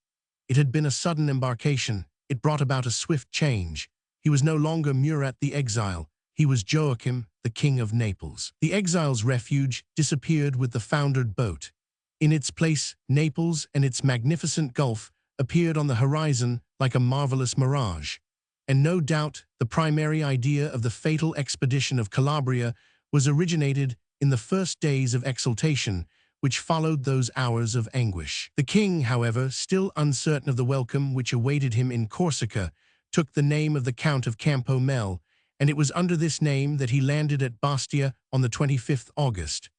It had been a sudden embarkation. It brought about a swift change. He was no longer Murat the exile. He was Joachim, the king of Naples. The exile's refuge disappeared with the foundered boat. In its place, Naples and its magnificent gulf appeared on the horizon like a marvelous mirage. And no doubt the primary idea of the fatal expedition of Calabria was originated in the first days of exultation, which followed those hours of anguish. The king, however, still uncertain of the welcome which awaited him in Corsica, took the name of the Count of Campo Mel, and it was under this name that he landed at Bastia on the 25th August.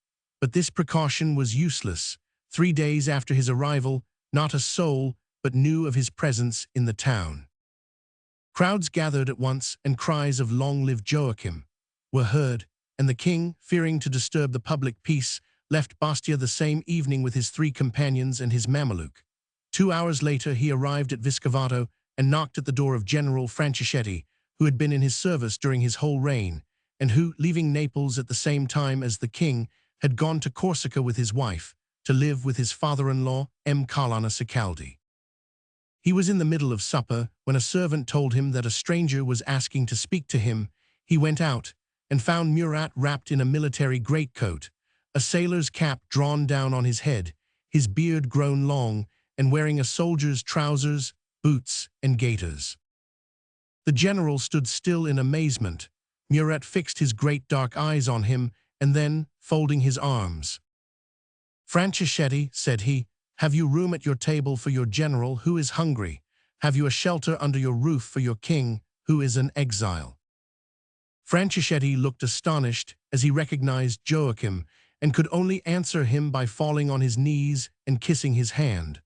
But this precaution was useless. 3 days after his arrival, not a soul but knew of his presence in the town. Crowds gathered at once, and cries of "Long live Joachim" were heard, and the king, fearing to disturb the public peace, left Bastia the same evening with his 3 companions and his Mameluke. 2 hours later he arrived at Vescovato and knocked at the door of General Franchischetti, who had been in his service during his whole reign, and who, leaving Naples at the same time as the king, had gone to Corsica with his wife, to live with his father-in-law, M. Colonna Sicaldi. He was in the middle of supper when a servant told him that a stranger was asking to speak to him. He went out and found Murat wrapped in a military greatcoat, a sailor's cap drawn down on his head, his beard grown long, and wearing a soldier's trousers, boots, and gaiters. The general stood still in amazement. Murat fixed his great dark eyes on him, and then, folding his arms, "Franchischetti," said he, "have you room at your table for your general, who is hungry? Have you a shelter under your roof for your king, who is an exile?" Franchischetti looked astonished as he recognized Joachim, and could only answer him by falling on his knees and kissing his hand.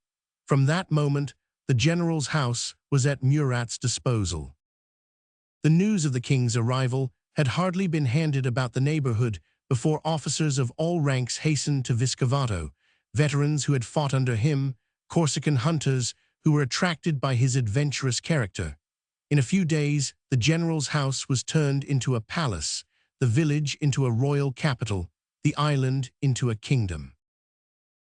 From that moment, the general's house was at Murat's disposal. The news of the king's arrival had hardly been handed about the neighborhood before officers of all ranks hastened to Vescovato, veterans who had fought under him, Corsican hunters who were attracted by his adventurous character. In a few days, the general's house was turned into a palace, the village into a royal capital, the island into a kingdom.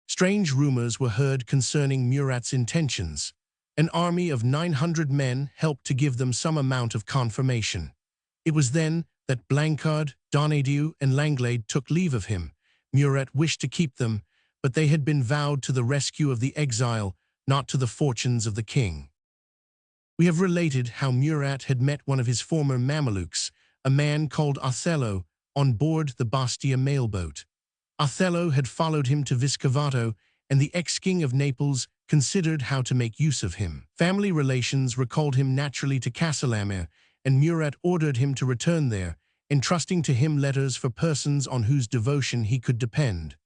Strange rumors were heard concerning Murat's intentions. An army of 900 men helped to give them some amount of confirmation. It was then that Blancard, Donadieu, and Langlade took leave of him. Murat wished to keep them, but they had been vowed to the rescue of the exile, not to the fortunes of the king. We have related how Murat had met one of his former Mamelukes, a man called Othello, on board the Bastia mailboat. Othello had followed him to Vescovato, and the ex-king of Naples considered how to make use of him. Family relations recalled him naturally to Castellamare, and Murat ordered him to return there, entrusting to him letters for persons on whose devotion he could depend.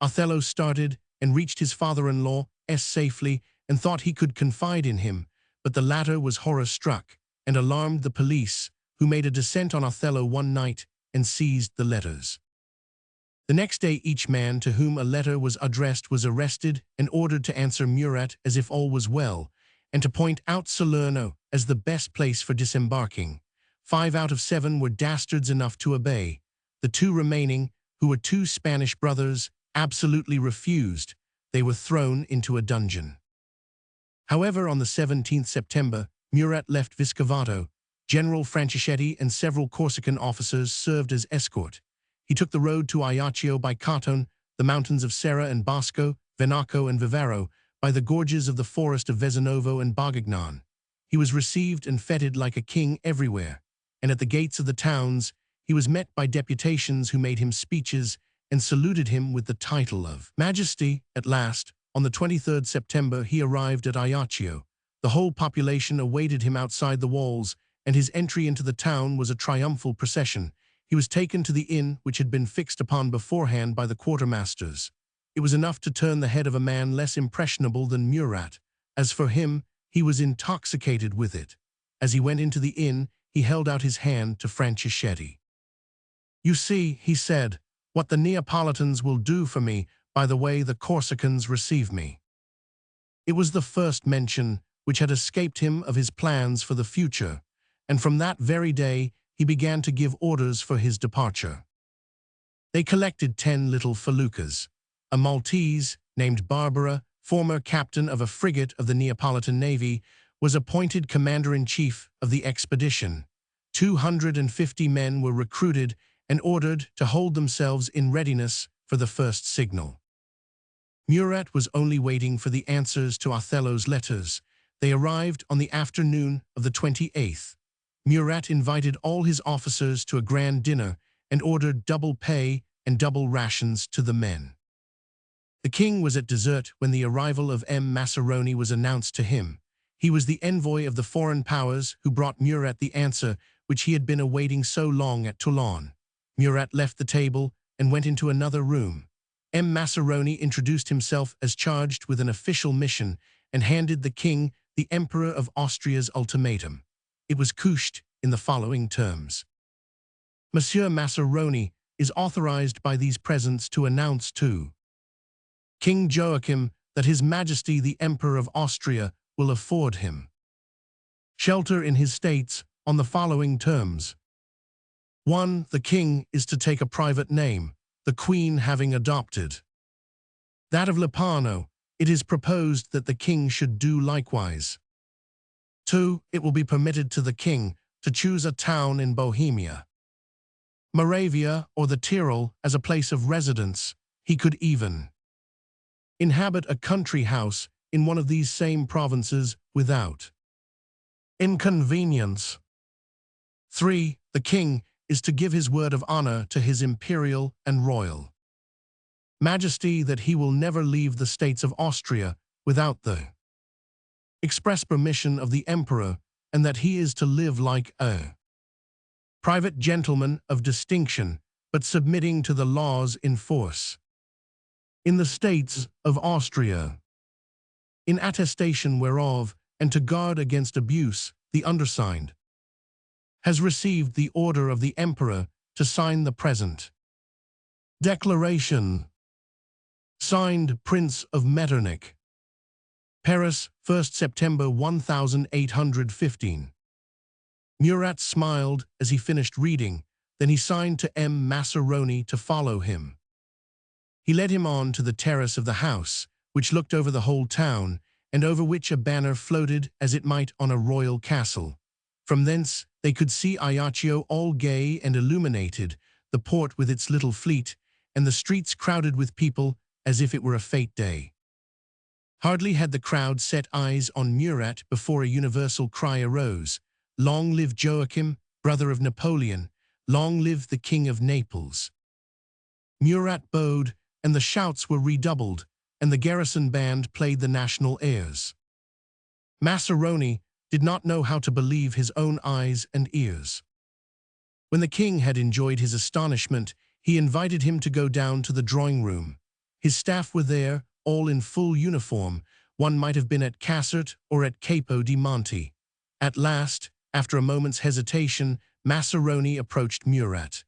Othello started and reached his father-in-law safely and thought he could confide in him, but the latter was horror-struck and alarmed the police, who made a descent on Othello one night and seized the letters. The next day each man to whom a letter was addressed was arrested and ordered to answer Murat as if all was well, and to point out Salerno as the best place for disembarking. 5 out of 7 were dastards enough to obey. The 2 remaining, who were 2 Spanish brothers, absolutely refused. They were thrown into a dungeon. However, on the 17th September, Murat left Vescovato. General Franceschetti and several Corsican officers served as escort. He took the road to Ajaccio by Caton, the mountains of Serra and Bosco, Venaco and Vivaro, by the gorges of the forest of Vezenovo and Bogagnan. He was received and feted like a king everywhere, and at the gates of the towns he was met by deputations who made him speeches and saluted him with the title of Majesty. At last, on the 23rd September, he arrived at Ajaccio. The whole population awaited him outside the walls, and his entry into the town was a triumphal procession. He was taken to the inn which had been fixed upon beforehand by the quartermasters. It was enough to turn the head of a man less impressionable than Murat. As for him, he was intoxicated with it. As he went into the inn, he held out his hand to Franceschetti. "You see," he said, "what the Neapolitans will do for me by the way the Corsicans receive me." It was the first mention which had escaped him of his plans for the future, and from that very day he began to give orders for his departure. They collected 10 little feluccas. A Maltese, named Barbara, former captain of a frigate of the Neapolitan Navy, was appointed commander-in-chief of the expedition. 250 men were recruited and ordered to hold themselves in readiness for the first signal. Murat was only waiting for the answers to Othello's letters. They arrived on the afternoon of the 28th. Murat invited all his officers to a grand dinner and ordered double pay and double rations to the men. The king was at dessert when the arrival of M. Maceroni was announced to him. He was the envoy of the foreign powers who brought Murat the answer which he had been awaiting so long at Toulon. Murat left the table and went into another room. M. Maceroni introduced himself as charged with an official mission and handed the king the Emperor of Austria's ultimatum. It was couched in the following terms: Monsieur Maceroni is authorized by these presents to announce to King Joachim that His Majesty the Emperor of Austria will afford him shelter in his states on the following terms. 1. The king is to take a private name, the queen having adopted that of Lipano. It is proposed that the king should do likewise. 2. It will be permitted to the king to choose a town in Bohemia, Moravia, or the Tyrol as a place of residence. He could even inhabit a country house in one of these same provinces without inconvenience. 3. The king is to give his word of honor to his imperial and royal majesty that he will never leave the states of Austria without the express permission of the emperor, and that he is to live like a private gentleman of distinction, but submitting to the laws in force in the states of Austria, in attestation whereof, and to guard against abuse, the undersigned has received the order of the emperor to sign the present declaration. Signed, Prince of Metternich. Paris, 1st September 1815. Murat smiled as he finished reading, then he signed to M. Maceroni to follow him. He led him on to the terrace of the house, which looked over the whole town, and over which a banner floated as it might on a royal castle. From thence They could see Ajaccio all gay and illuminated, the port with its little fleet, and the streets crowded with people as if it were a fete day. Hardly had the crowd set eyes on Murat before a universal cry arose, "Long live Joachim, brother of Napoleon! Long live the King of Naples!" Murat bowed, and the shouts were redoubled, and the garrison band played the national airs. Maceroni did not know how to believe his own eyes and ears. When the king had enjoyed his astonishment, he invited him to go down to the drawing-room. His staff were there, all in full uniform. One might have been at Cassert or at Capo di Monte. At last, after a moment's hesitation, Maceroni approached Murat.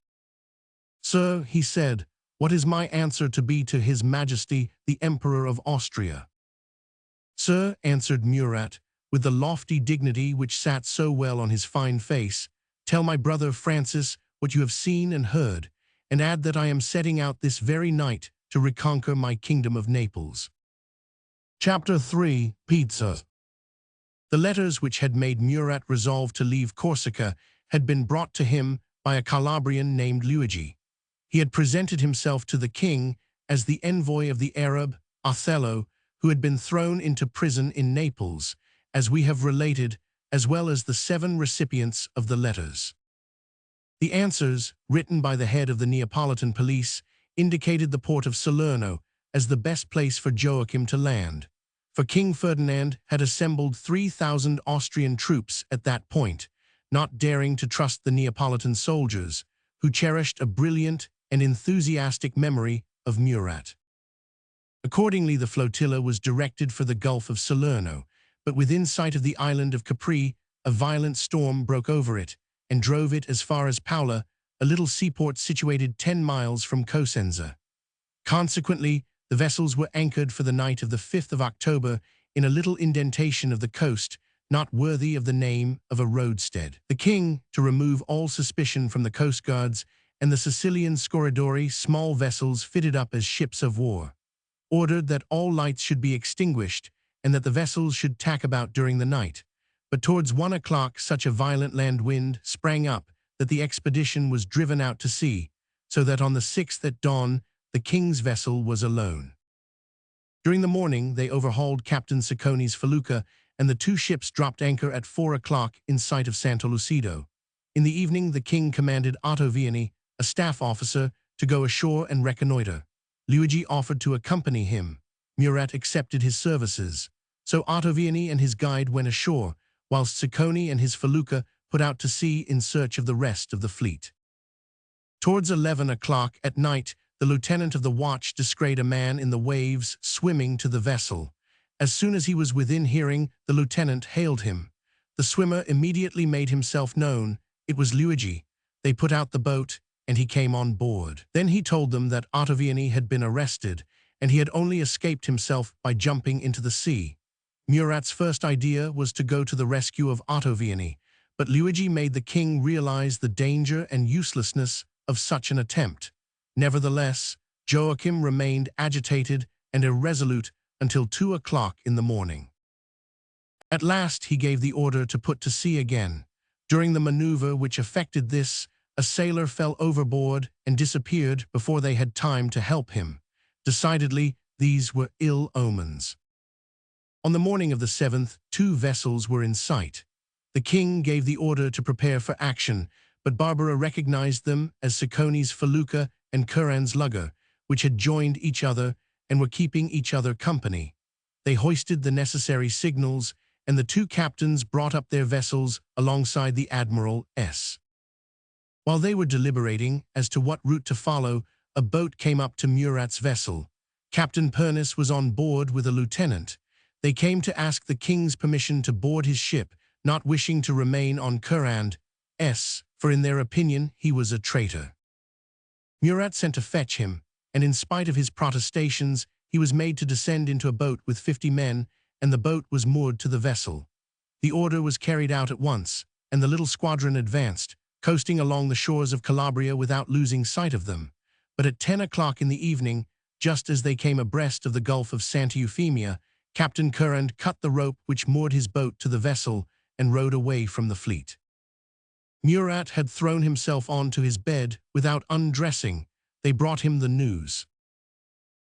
"Sir," he said, "what is my answer to be to His Majesty the Emperor of Austria?" "Sir," answered Murat, with the lofty dignity which sat so well on his fine face, "tell my brother Francis what you have seen and heard, and add that I am setting out this very night to reconquer my kingdom of Naples." Chapter 3. Pizza. The letters which had made Murat resolve to leave Corsica had been brought to him by a Calabrian named Luigi. He had presented himself to the king as the envoy of the Arab, Othello, who had been thrown into prison in Naples, as we have related, as well as the 7 recipients of the letters. The answers, written by the head of the Neapolitan police, indicated the port of Salerno as the best place for Joachim to land, for King Ferdinand had assembled 3,000 Austrian troops at that point, not daring to trust the Neapolitan soldiers, who cherished a brilliant and enthusiastic memory of Murat. Accordingly, the flotilla was directed for the Gulf of Salerno, but within sight of the island of Capri, a violent storm broke over it and drove it as far as Paola, a little seaport situated 10 miles from Cosenza. Consequently, the vessels were anchored for the night of the 5th of October in a little indentation of the coast, not worthy of the name of a roadstead. The king, to remove all suspicion from the coastguards and the Sicilian scorridori, small vessels fitted up as ships of war, ordered that all lights should be extinguished and that the vessels should tack about during the night. But towards 1 o'clock such a violent land wind sprang up that the expedition was driven out to sea, so that on the 6th at dawn the king's vessel was alone. During the morning they overhauled Captain Sacconi's felucca, and the 2 ships dropped anchor at 4 o'clock in sight of Santo Lucido. In the evening the king commanded Ottaviani, a staff officer, to go ashore and reconnoiter. Luigi offered to accompany him. Murat accepted his services. So Ottaviani and his guide went ashore, whilst Sacconi and his felucca put out to sea in search of the rest of the fleet. Towards 11 o'clock at night, the lieutenant of the watch descried a man in the waves swimming to the vessel. As soon as he was within hearing, the lieutenant hailed him. The swimmer immediately made himself known. It was Luigi. They put out the boat, and he came on board. Then he told them that Ottaviani had been arrested, and he had only escaped himself by jumping into the sea. Murat's first idea was to go to the rescue of Ottaviani, but Luigi made the king realize the danger and uselessness of such an attempt. Nevertheless, Joachim remained agitated and irresolute until 2 o'clock in the morning. At last he gave the order to put to sea again. During the maneuver which effected this, a sailor fell overboard and disappeared before they had time to help him. Decidedly, these were ill omens. On the morning of the 7th, 2 vessels were in sight. The king gave the order to prepare for action, but Barbara recognized them as Sacconi's felucca and Curran's lugger, which had joined each other and were keeping each other company. They hoisted the necessary signals, and the 2 captains brought up their vessels alongside the Admiral's. While they were deliberating as to what route to follow, a boat came up to Murat's vessel. Captain Pernis was on board with a lieutenant. They came to ask the king's permission to board his ship, not wishing to remain on Curran's, for in their opinion he was a traitor. Murat sent to fetch him, and in spite of his protestations, he was made to descend into a boat with 50 men, and the boat was moored to the vessel. The order was carried out at once, and the little squadron advanced, coasting along the shores of Calabria without losing sight of them. But at 10 o'clock in the evening, just as they came abreast of the Gulf of Santa Eufemia, Captain Curran cut the rope which moored his boat to the vessel and rowed away from the fleet. Murat had thrown himself onto his bed without undressing. They brought him the news.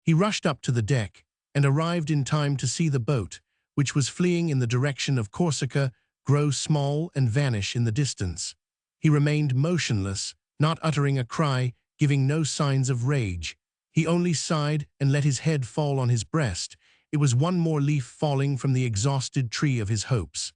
He rushed up to the deck and arrived in time to see the boat, which was fleeing in the direction of Corsica, grow small and vanish in the distance. He remained motionless, not uttering a cry, giving no signs of rage. He only sighed and let his head fall on his breast. It was one more leaf falling from the exhausted tree of his hopes.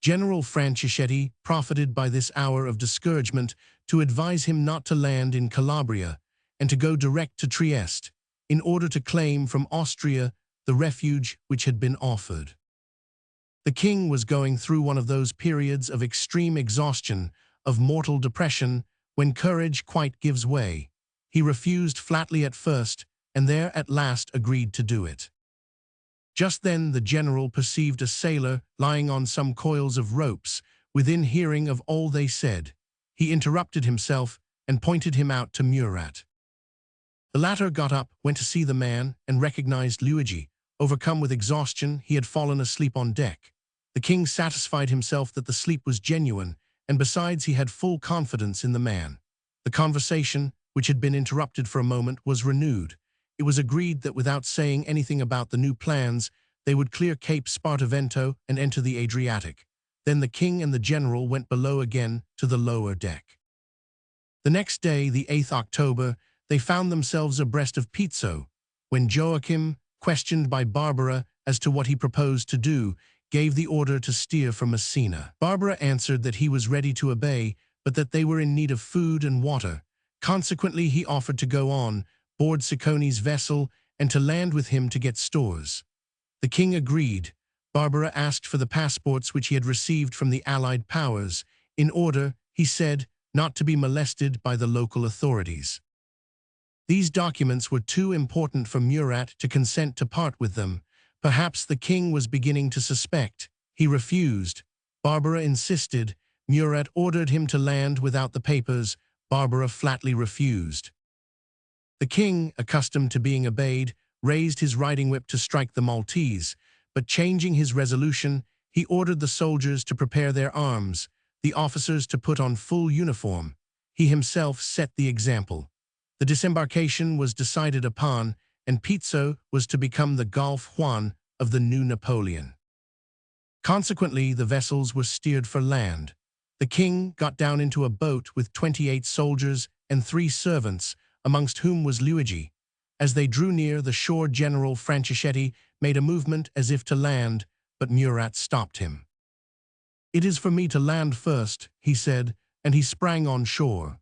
General Franchischetti profited by this hour of discouragement to advise him not to land in Calabria and to go direct to Trieste, in order to claim from Austria the refuge which had been offered. The king was going through one of those periods of extreme exhaustion, of mortal depression, when courage quite gives way. He refused flatly at first, and there at last agreed to do it. Just then the general perceived a sailor lying on some coils of ropes, within hearing of all they said. He interrupted himself and pointed him out to Murat. The latter got up, went to see the man, and recognized Luigi. Overcome with exhaustion, he had fallen asleep on deck. The king satisfied himself that the sleep was genuine, and besides he had full confidence in the man. The conversation, which had been interrupted for a moment, was renewed. It was agreed that without saying anything about the new plans, they would clear Cape Spartivento and enter the Adriatic. Then the king and the general went below again to the lower deck. The next day, the 8th October, they found themselves abreast of Pizzo, when Joachim, questioned by Barbara as to what he proposed to do, gave the order to steer for Messina. Barbara answered that he was ready to obey, but that they were in need of food and water. Consequently, he offered to go on board Siccone's vessel and to land with him to get stores. The king agreed. Barbara asked for the passports which he had received from the Allied powers, in order, he said, not to be molested by the local authorities. These documents were too important for Murat to consent to part with them. Perhaps the king was beginning to suspect. He refused. Barbara insisted. Murat ordered him to land without the papers. Barbara flatly refused. The king, accustomed to being obeyed, raised his riding whip to strike the Maltese, but changing his resolution, he ordered the soldiers to prepare their arms, the officers to put on full uniform. He himself set the example. The disembarkation was decided upon, and Pizzo was to become the Gulf Juan of the new Napoleon. Consequently, the vessels were steered for land. The king got down into a boat with 28 soldiers and 3 servants, amongst whom was Luigi. As they drew near the shore, General Franchischetti made a movement as if to land, but Murat stopped him. "It is for me to land first," he said, and he sprang on shore.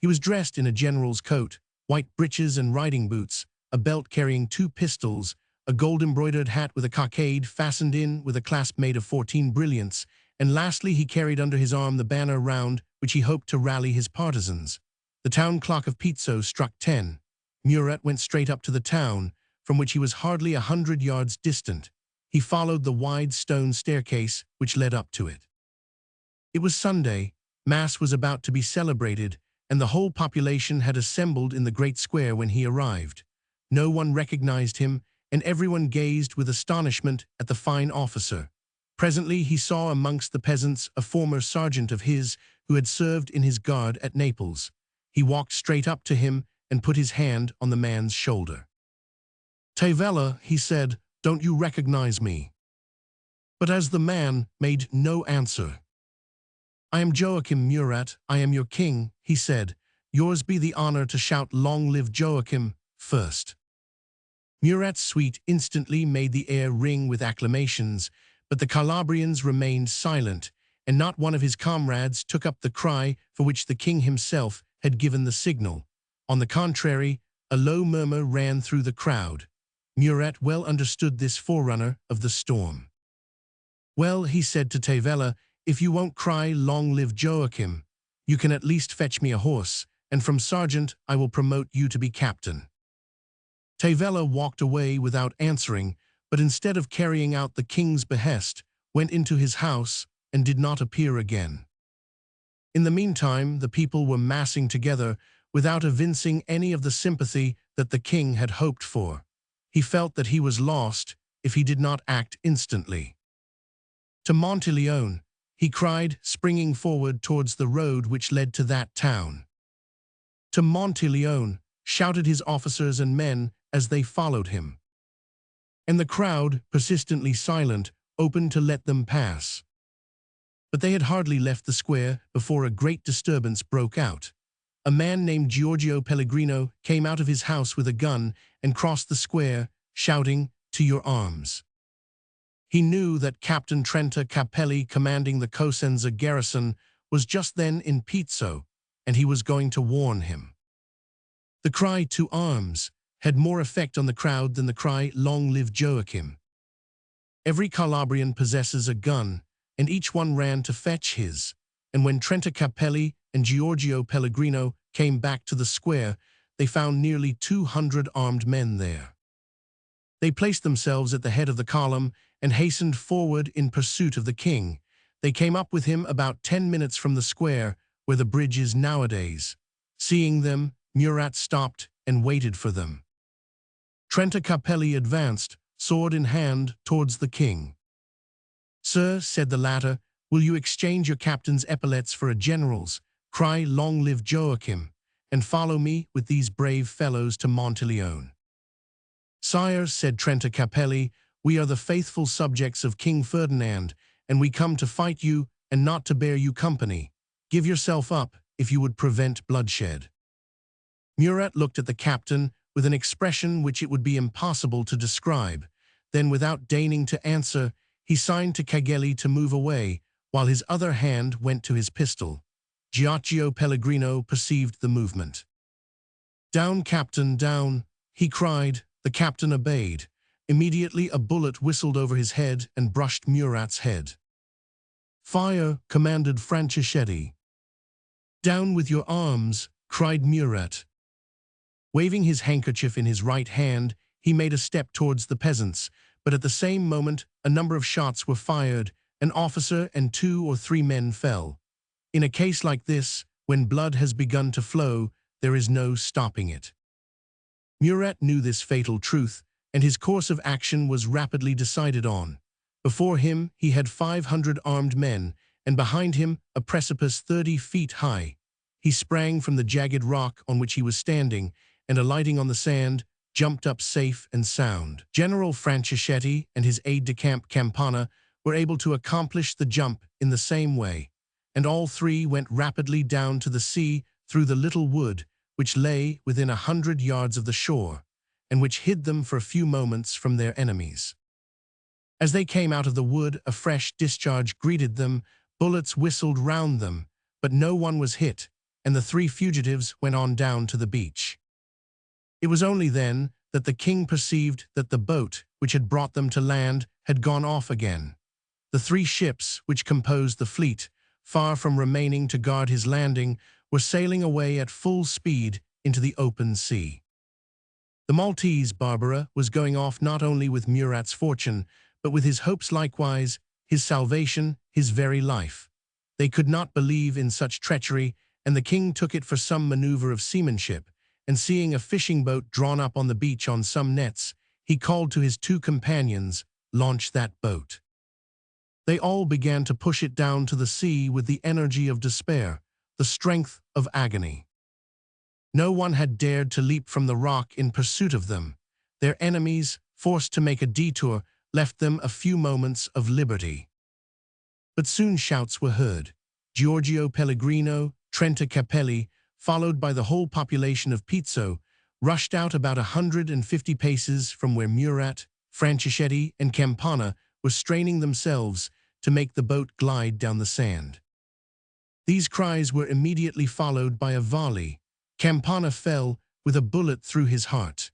He was dressed in a general's coat, white breeches and riding boots, a belt carrying 2 pistols, a gold-embroidered hat with a cockade fastened in with a clasp made of 14 brilliants, and lastly he carried under his arm the banner round which he hoped to rally his partisans. The town clock of Pizzo struck 10. Murat went straight up to the town, from which he was hardly 100 yards distant. He followed the wide stone staircase which led up to it. It was Sunday. Mass was about to be celebrated, and the whole population had assembled in the great square when he arrived. No one recognized him, and everyone gazed with astonishment at the fine officer. Presently he saw amongst the peasants a former sergeant of his who had served in his guard at Naples. He walked straight up to him and put his hand on the man's shoulder. "Tavella," he said, "don't you recognize me?" But as the man made no answer. "I am Joachim Murat, I am your king," he said. "Yours be the honor to shout 'Long live Joachim' first." Murat's suite instantly made the air ring with acclamations, but the Calabrians remained silent, and not one of his comrades took up the cry for which the king himself had given the signal. On the contrary, a low murmur ran through the crowd. Murat well understood this forerunner of the storm. "Well," he said to Tavella, "if you won't cry 'Long live Joachim,' you can at least fetch me a horse, and from sergeant I will promote you to be captain." Tavella walked away without answering, but instead of carrying out the king's behest, went into his house and did not appear again. In the meantime, the people were massing together without evincing any of the sympathy that the king had hoped for. He felt that he was lost if he did not act instantly. To Monteleone, he cried, springing forward towards the road which led to that town. To Monteleone, shouted his officers and men as they followed him. And the crowd, persistently silent, opened to let them pass. But they had hardly left the square before a great disturbance broke out. A man named Giorgio Pellegrino came out of his house with a gun and crossed the square, shouting, "To your arms." He knew that Captain Trenta Capelli, commanding the Cosenza garrison, was just then in Pizzo, and he was going to warn him. The cry, "To arms," had more effect on the crowd than the cry, "Long live Joachim." Every Calabrian possesses a gun, and each one ran to fetch his, and when Trenta Capelli and Giorgio Pellegrino came back to the square, they found nearly 200 armed men there. They placed themselves at the head of the column and hastened forward in pursuit of the king. They came up with him about 10 minutes from the square, where the bridge is nowadays. Seeing them, Murat stopped and waited for them. Trenta Capelli advanced, sword in hand, towards the king. "Sir," said the latter, "will you exchange your captain's epaulets for a general's, cry 'Long live Joachim,' and follow me with these brave fellows to Monteleone?" "Sire," said Trenta Capelli, "we are the faithful subjects of King Ferdinand, and we come to fight you and not to bear you company. Give yourself up if you would prevent bloodshed." Murat looked at the captain with an expression which it would be impossible to describe. Then, without deigning to answer, he signed to Cagelli to move away, while his other hand went to his pistol. Giorgio Pellegrino perceived the movement. "Down, captain, down," he cried. The captain obeyed. Immediately a bullet whistled over his head and brushed Murat's head. "Fire," commanded Franceschetti. "Down with your arms," cried Murat. Waving his handkerchief in his right hand, he made a step towards the peasants, but at the same moment a number of shots were fired, an officer and 2 or 3 men fell. In a case like this, when blood has begun to flow, there is no stopping it. Murat knew this fatal truth, and his course of action was rapidly decided on. Before him he had 500 armed men, and behind him a precipice 30 feet high. He sprang from the jagged rock on which he was standing, and alighting on the sand, jumped up safe and sound. General Franceschetti and his aide-de-camp Campana were able to accomplish the jump in the same way, and all 3 went rapidly down to the sea through the little wood, which lay within 100 yards of the shore, and which hid them for a few moments from their enemies. As they came out of the wood, a fresh discharge greeted them, bullets whistled round them, but no one was hit, and the 3 fugitives went on down to the beach. It was only then that the king perceived that the boat, which had brought them to land, had gone off again. The 3 ships, which composed the fleet, far from remaining to guard his landing, were sailing away at full speed into the open sea. The Maltese Barbara was going off not only with Murat's fortune, but with his hopes likewise, his salvation, his very life. They could not believe in such treachery, and the king took it for some maneuver of seamanship, and seeing a fishing boat drawn up on the beach on some nets, he called to his 2 companions, "Launch that boat." They all began to push it down to the sea with the energy of despair, the strength of agony. No one had dared to leap from the rock in pursuit of them. Their enemies, forced to make a detour, left them a few moments of liberty. But soon shouts were heard. Giorgio Pellegrino, Trenta Capelli, followed by the whole population of Pizzo, rushed out about 150 paces from where Murat, Franceschetti, and Campana were straining themselves to make the boat glide down the sand. These cries were immediately followed by a volley. Campana fell with a bullet through his heart.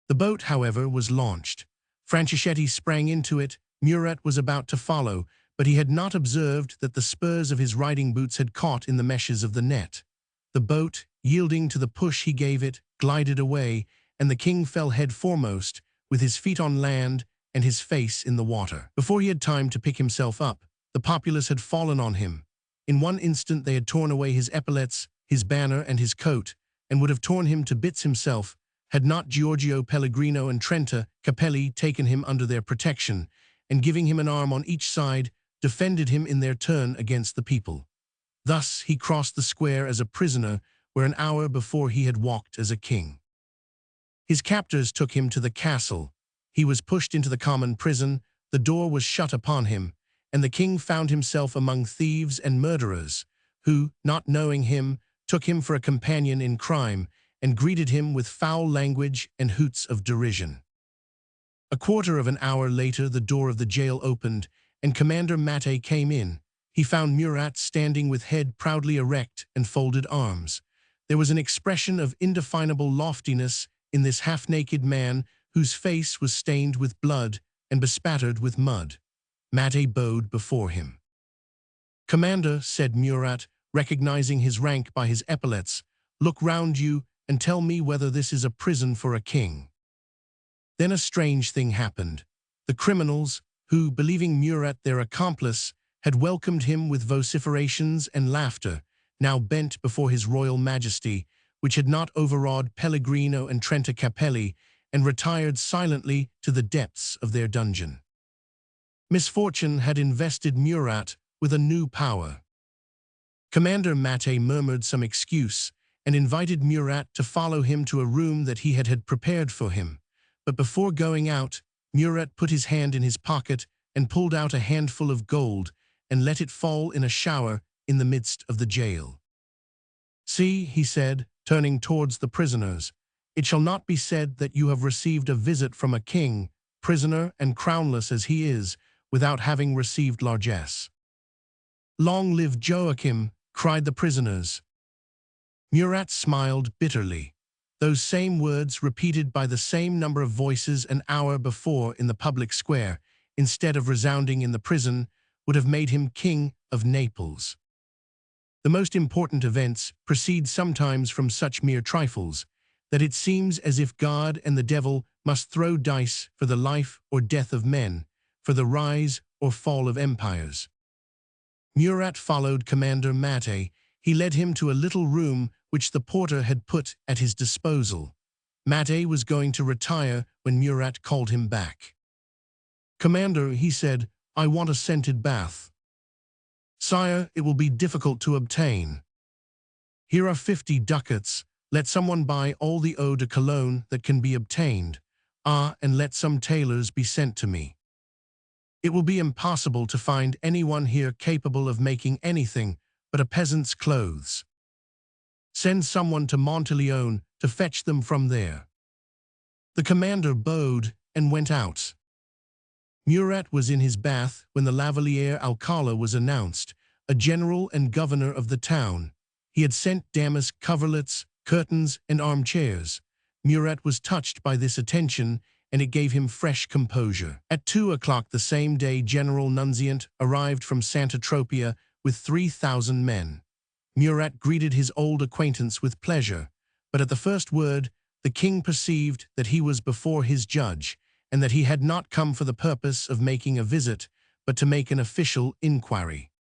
The boat, however, was launched. Franceschetti sprang into it. Murat was about to follow, but he had not observed that the spurs of his riding boots had caught in the meshes of the net. The boat, yielding to the push he gave it, glided away, and the king fell head foremost, with his feet on land and his face in the water. Before he had time to pick himself up, the populace had fallen on him. In one instant they had torn away his epaulets, his banner, and his coat, and would have torn him to bits himself, had not Giorgio Pellegrino and Trenta Capelli taken him under their protection, and giving him an arm on each side, defended him in their turn against the people. Thus he crossed the square as a prisoner where an hour before he had walked as a king. His captors took him to the castle. He was pushed into the common prison, the door was shut upon him, and the king found himself among thieves and murderers, who, not knowing him, took him for a companion in crime and greeted him with foul language and hoots of derision. A quarter of an hour later, the door of the jail opened, and Commander Matte came in. He found Murat standing with head proudly erect and folded arms. There was an expression of indefinable loftiness in this half-naked man whose face was stained with blood and bespattered with mud. Matte bowed before him. "Commander," said Murat, recognizing his rank by his epaulets, "look round you and tell me whether this is a prison for a king." Then a strange thing happened. The criminals, who, believing Murat their accomplice, had welcomed him with vociferations and laughter, now bent before his royal majesty, which had not overawed Pellegrino and Trenta Capelli, and retired silently to the depths of their dungeon. Misfortune had invested Murat with a new power. Commander Matte murmured some excuse and invited Murat to follow him to a room that he had prepared for him. But before going out, Murat put his hand in his pocket and pulled out a handful of gold and let it fall in a shower in the midst of the jail. "See," he said, turning towards the prisoners, "it shall not be said that you have received a visit from a king, prisoner and crownless as he is, without having received largesse." "Long live Joachim!" cried the prisoners. Murat smiled bitterly. Those same words, repeated by the same number of voices an hour before in the public square, instead of resounding in the prison, would have made him king of Naples. The most important events proceed sometimes from such mere trifles, that it seems as if God and the devil must throw dice for the life or death of men, for the rise or fall of empires. Murat followed Commander Matte. He led him to a little room which the porter had put at his disposal. Matte was going to retire when Murat called him back. "Commander," he said, "I want a scented bath." "Sire, it will be difficult to obtain." "Here are 50 ducats. Let someone buy all the eau de cologne that can be obtained. Ah, and let some tailors be sent to me. It will be impossible to find anyone here capable of making anything but a peasant's clothes. Send someone to Monteleone to fetch them from there." The commander bowed and went out. Murat was in his bath when the Lavalier Alcala was announced, a general and governor of the town. He had sent damask coverlets, curtains, and armchairs. Murat was touched by this attention, and it gave him fresh composure. At 2 o'clock the same day, General Nunziant arrived from Santa Tropea with 3,000 men. Murat greeted his old acquaintance with pleasure, but at the first word, the king perceived that he was before his judge, and that he had not come for the purpose of making a visit, but to make an official inquiry.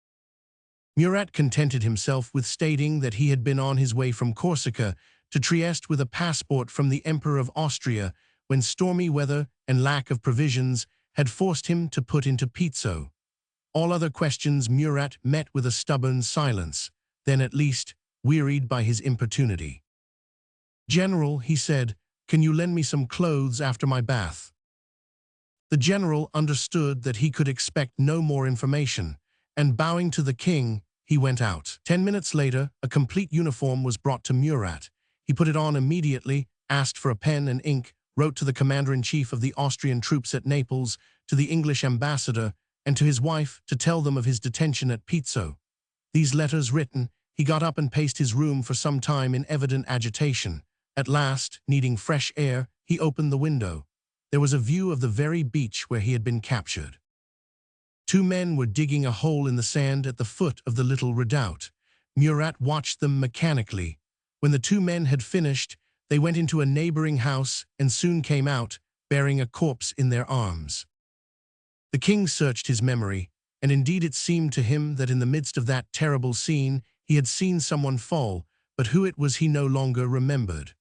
Murat contented himself with stating that he had been on his way from Corsica to Trieste with a passport from the Emperor of Austria, when stormy weather and lack of provisions had forced him to put into Pizzo. All other questions Murat met with a stubborn silence, then at least wearied by his importunity. "General," he said, "can you lend me some clothes after my bath?" The general understood that he could expect no more information, and bowing to the king, he went out. 10 minutes later, a complete uniform was brought to Murat. He put it on immediately, asked for a pen and ink, wrote to the commander-in-chief of the Austrian troops at Naples, to the English ambassador, and to his wife to tell them of his detention at Pizzo. These letters written, he got up and paced his room for some time in evident agitation. At last, needing fresh air, he opened the window. There was a view of the very beach where he had been captured. 2 men were digging a hole in the sand at the foot of the little redoubt. Murat watched them mechanically. When the 2 men had finished, they went into a neighboring house and soon came out, bearing a corpse in their arms. The king searched his memory, and indeed it seemed to him that in the midst of that terrible scene he had seen someone fall, but who it was he no longer remembered.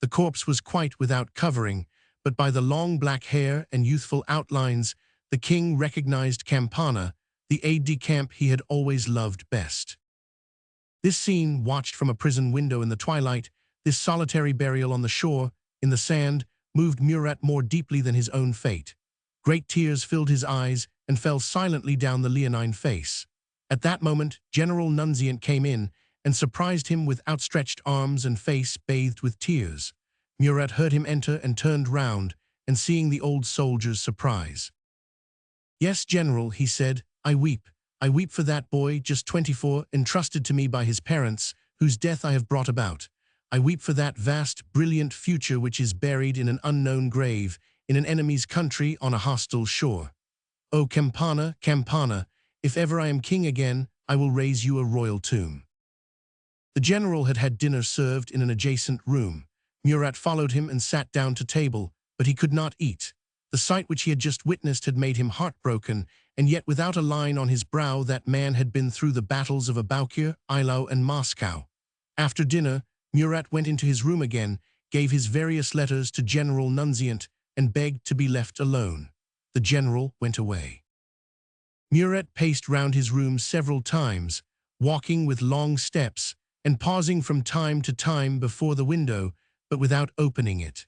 The corpse was quite without covering, but by the long black hair and youthful outlines, the king recognized Campana, the aide-de-camp he had always loved best. This scene, watched from a prison window in the twilight, this solitary burial on the shore, in the sand, moved Murat more deeply than his own fate. Great tears filled his eyes and fell silently down the leonine face. At that moment, General Nunziant came in and surprised him with outstretched arms and face bathed with tears. Murat heard him enter and turned round, and seeing the old soldier's surprise. "Yes, General," he said, I weep for that boy, just 24, entrusted to me by his parents, whose death I have brought about. I weep for that vast, brilliant future which is buried in an unknown grave, in an enemy's country on a hostile shore. O Campana, Campana, if ever I am king again, I will raise you a royal tomb." The general had had dinner served in an adjacent room. Murat followed him and sat down to table, but he could not eat. The sight which he had just witnessed had made him heartbroken, and yet without a line on his brow that man had been through the battles of Aboukir, Eylau, and Moscow. After dinner, Murat went into his room again, gave his various letters to General Nunziant, and begged to be left alone. The general went away. Murat paced round his room several times, walking with long steps, and pausing from time to time before the window, but without opening it.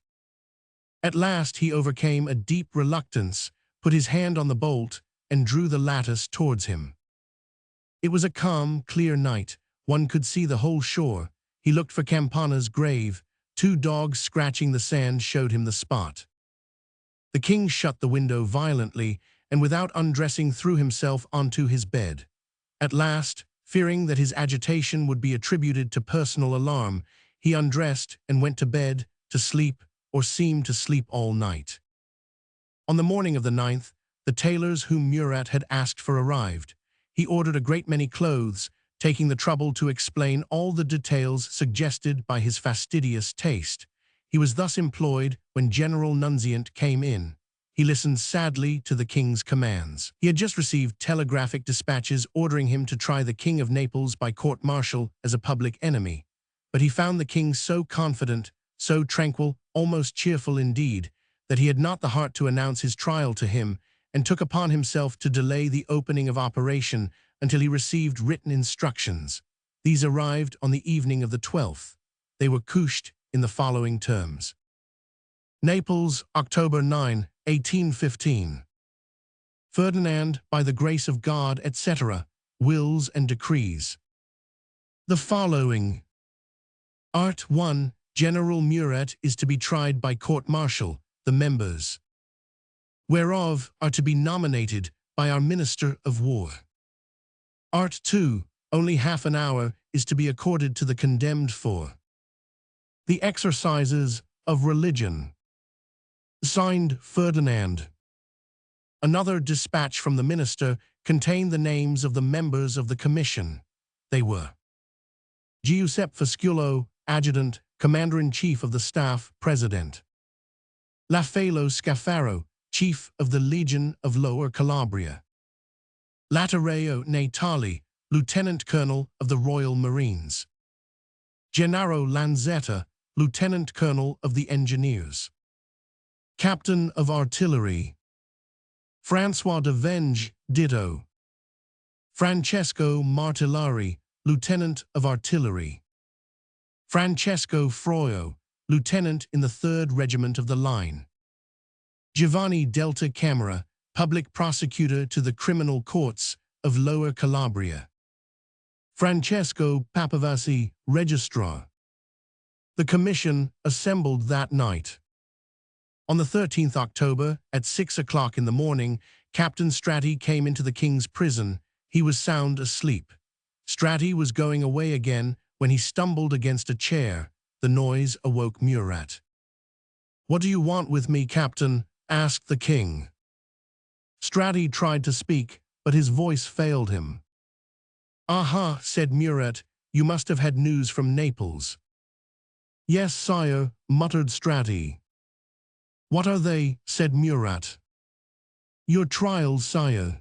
At last he overcame a deep reluctance, put his hand on the bolt, and drew the lattice towards him. It was a calm, clear night. One could see the whole shore. He looked for Campana's grave. 2 dogs scratching the sand showed him the spot. The king shut the window violently, and without undressing threw himself onto his bed. At last, fearing that his agitation would be attributed to personal alarm, he undressed and went to bed, to sleep, or seemed to sleep all night. On the morning of the 9th, the tailors whom Murat had asked for arrived. He ordered a great many clothes, taking the trouble to explain all the details suggested by his fastidious taste. He was thus employed when General Nunziant came in. He listened sadly to the king's commands. He had just received telegraphic dispatches ordering him to try the King of Naples by court-martial as a public enemy. But he found the king so confident, so tranquil, almost cheerful indeed, that he had not the heart to announce his trial to him, and took upon himself to delay the opening of operation until he received written instructions. These arrived on the evening of the 12th. They were couched in the following terms. Naples, October 9, 1815. Ferdinand, by the grace of God, etc., wills and decrees. The following. Art 1. General Murat is to be tried by court-martial, the members whereof are to be nominated by our Minister of War. Art 2. Only half an hour is to be accorded to the condemned for the exercises of religion. Signed, Ferdinand. Another dispatch from the minister contained the names of the members of the commission. They were Giuseppe Fosculo, Adjutant, Commander-in-Chief of the Staff, President. Raffaello Scafaro, Chief of the Legion of Lower Calabria. Latereo Natali, Lieutenant Colonel of the Royal Marines. Gennaro Lanzetta, Lieutenant Colonel of the Engineers. Captain of Artillery. François de Venge, ditto. Francesco Martellari, Lieutenant of Artillery. Francesco Froio, Lieutenant in the 3rd Regiment of the Line. Giovanni Delta Camera, Public Prosecutor to the Criminal Courts of Lower Calabria. Francesco Papavasi, Registrar. The commission assembled that night. On the 13th October, at 6 o'clock in the morning, Captain Stratti came into the king's prison. He was sound asleep. Stratti was going away again when he stumbled against a chair. The noise awoke Murat. "What do you want with me, Captain?" asked the king. Stratti tried to speak, but his voice failed him. "Aha," said Murat, "you must have had news from Naples." "Yes, sire," muttered Stratti. "What are they?" said Murat. "Your trials, sire."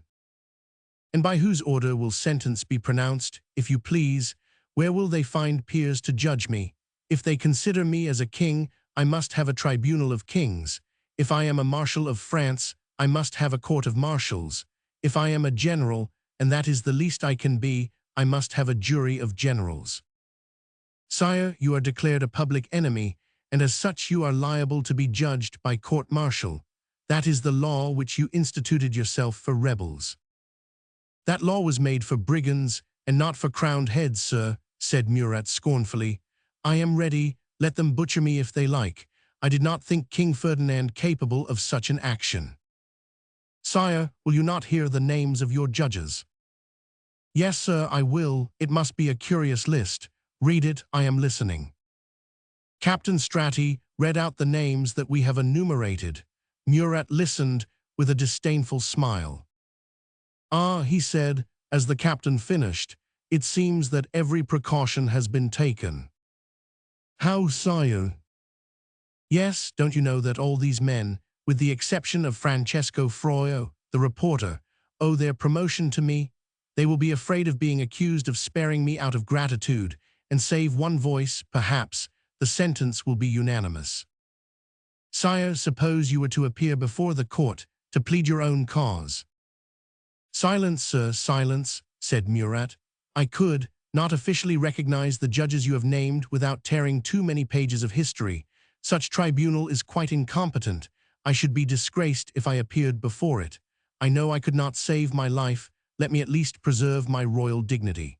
"And by whose order will sentence be pronounced, if you please? Where will they find peers to judge me? If they consider me as a king, I must have a tribunal of kings. If I am a marshal of France, I must have a court of marshals. If I am a general, and that is the least I can be. I must have a jury of generals. Sire, you are declared a public enemy, and as such you are liable to be judged by court-martial. That is the law which you instituted yourself for rebels. That law was made for brigands, and not for crowned heads, sir, said Murat scornfully. I am ready, let them butcher me if they like. I did not think King Ferdinand capable of such an action. Sire, will you not hear the names of your judges? Yes, sir, I will. It must be a curious list. Read it, I am listening. Captain Stratti read out the names that we have enumerated. Murat listened with a disdainful smile. Ah, he said, as the captain finished, it seems that every precaution has been taken. How, sire? Yes, don't you know that all these men, with the exception of Francesco Froio, the reporter, owe their promotion to me? They will be afraid of being accused of sparing me out of gratitude, and save one voice, perhaps, the sentence will be unanimous. Sire, suppose you were to appear before the court to plead your own cause. Silence, sir, silence, said Murat. I could not officially recognize the judges you have named without tearing too many pages of history. Such tribunal is quite incompetent. I should be disgraced if I appeared before it. I know I could not save my life. Let me at least preserve my royal dignity.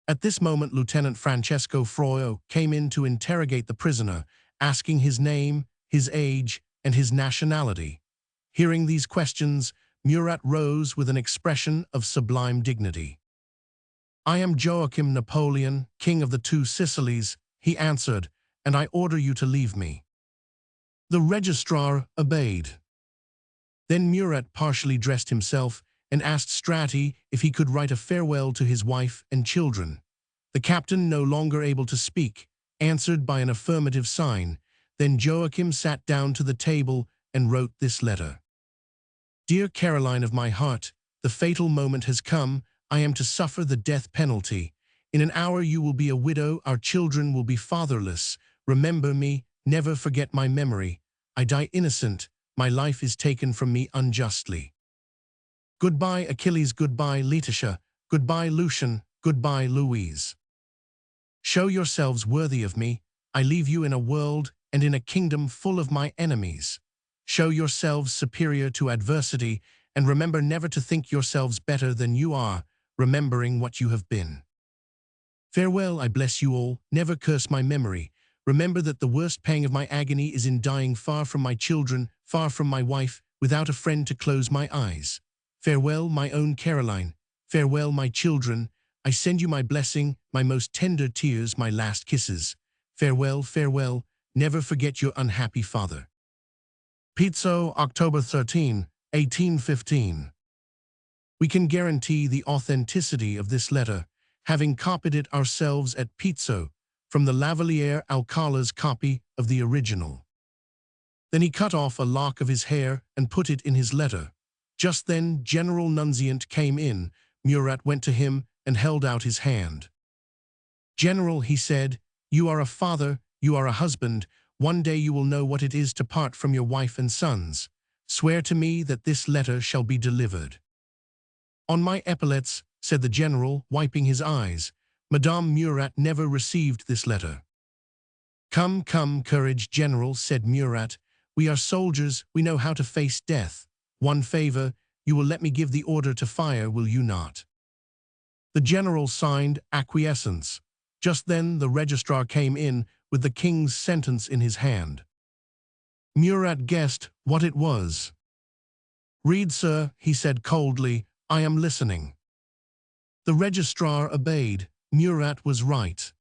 At this moment, Lieutenant Francesco Froio came in to interrogate the prisoner, asking his name, his age, and his nationality. Hearing these questions, Murat rose with an expression of sublime dignity. I am Joachim Napoleon, King of the Two Sicilies, he answered, and I order you to leave me. The registrar obeyed. Then Murat partially dressed himself and asked Stratti if he could write a farewell to his wife and children. The captain, no longer able to speak, answered by an affirmative sign. Then Joachim sat down to the table and wrote this letter. Dear Caroline of my heart, the fatal moment has come. I am to suffer the death penalty. In an hour you will be a widow, our children will be fatherless. Remember me, never forget my memory. I die innocent, my life is taken from me unjustly. Goodbye Achilles, goodbye Laetitia, goodbye Lucian, goodbye Louise. Show yourselves worthy of me. I leave you in a world and in a kingdom full of my enemies. Show yourselves superior to adversity, and remember never to think yourselves better than you are, remembering what you have been. Farewell, I bless you all, never curse my memory. Remember that the worst pang of my agony is in dying far from my children, far from my wife, without a friend to close my eyes. Farewell, my own Caroline. Farewell, my children. I send you my blessing, my most tender tears, my last kisses. Farewell, farewell. Never forget your unhappy father. Pizzo, October 13, 1815. We can guarantee the authenticity of this letter, having copied it ourselves at Pizzo, from the Lavalier Alcala's copy of the original. Then he cut off a lock of his hair and put it in his letter. Just then General Nunziant came in. Murat went to him and held out his hand. General, he said, you are a father, you are a husband. One day you will know what it is to part from your wife and sons. Swear to me that this letter shall be delivered. On my epaulets, said the general, wiping his eyes. Madame Murat never received this letter. Come, come, courage, General, said Murat. We are soldiers, we know how to face death. One favor, you will let me give the order to fire, will you not? The general signed acquiescence. Just then the registrar came in with the king's sentence in his hand. Murat guessed what it was. Read, sir, he said coldly, I am listening. The registrar obeyed. Murat was right.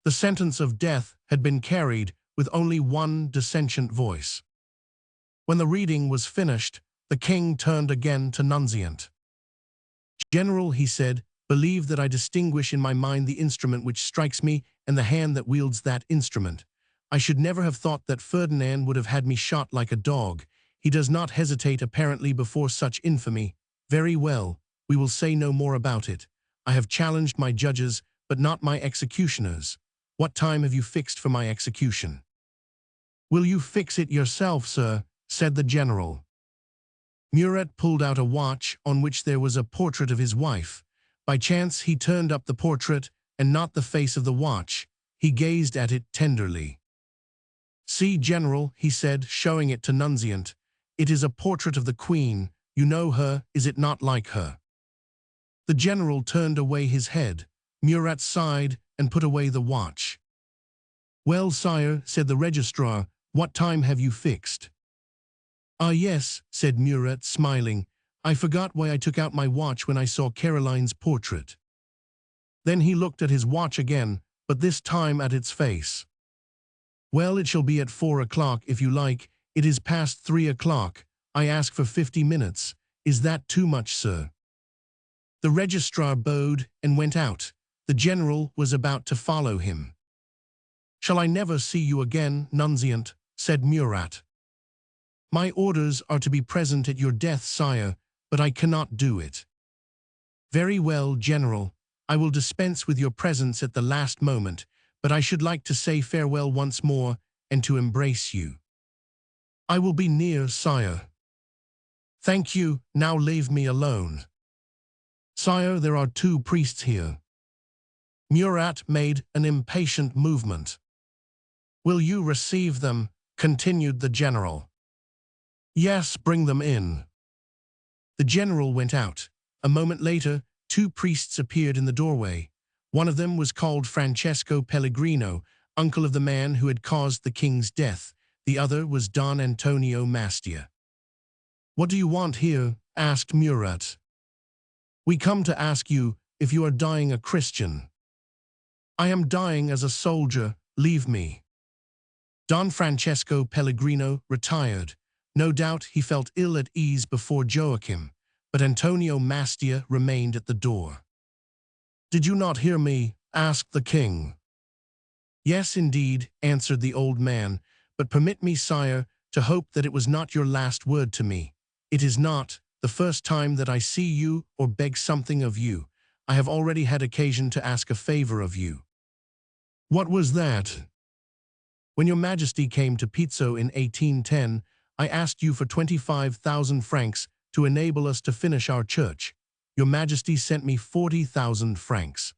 The sentence of death had been carried with only one dissentient voice. When the reading was finished, the king turned again to Nunziant. General, he said, believe that I distinguish in my mind the instrument which strikes me and the hand that wields that instrument. I should never have thought that Ferdinand would have had me shot like a dog. He does not hesitate apparently before such infamy. Very well, we will say no more about it. I have challenged my judges, but not my executioners. What time have you fixed for my execution? Will you fix it yourself, sir? Said the general. Murat pulled out a watch on which there was a portrait of his wife. By chance he turned up the portrait and not the face of the watch. He gazed at it tenderly. "See, General," he said, showing it to Nunziant. "It is a portrait of the Queen. You know her, is it not like her?" The general turned away his head. Murat sighed and put away the watch. "Well, sire," said the registrar, "what time have you fixed?" "Ah, yes," said Murat, smiling. "I forgot why I took out my watch when I saw Caroline's portrait." Then he looked at his watch again, but this time at its face. "Well, it shall be at 4 o'clock, if you like. It is past 3 o'clock. I ask for 50 minutes. Is that too much, sir?" The registrar bowed and went out. The general was about to follow him. "Shall I never see you again, Nunziant?" said Murat. "My orders are to be present at your death, sire, but I cannot do it." "Very well, General. I will dispense with your presence at the last moment, but I should like to say farewell once more and to embrace you." "I will be near, sire." "Thank you, now leave me alone." "Sire, there are 2 priests here." Murat made an impatient movement. "Will you receive them?" continued the general. "Yes, bring them in." The general went out. A moment later, 2 priests appeared in the doorway. One of them was called Francesco Pellegrino, uncle of the man who had caused the king's death. The other was Don Antonio Mastia. "What do you want here?" asked Murat. "We come to ask you if you are dying a Christian." "I am dying as a soldier. Leave me." Don Francesco Pellegrino retired. No doubt he felt ill at ease before Joachim, but Antonio Mastia remained at the door. "Did you not hear me?" asked the king. "Yes, indeed," answered the old man, "but permit me, sire, to hope that it was not your last word to me. It is not the first time that I see you or beg something of you. I have already had occasion to ask a favor of you." "What was that?" "When your majesty came to Pizzo in 1810, I asked you for 25,000 francs to enable us to finish our church. Your majesty sent me 40,000 francs.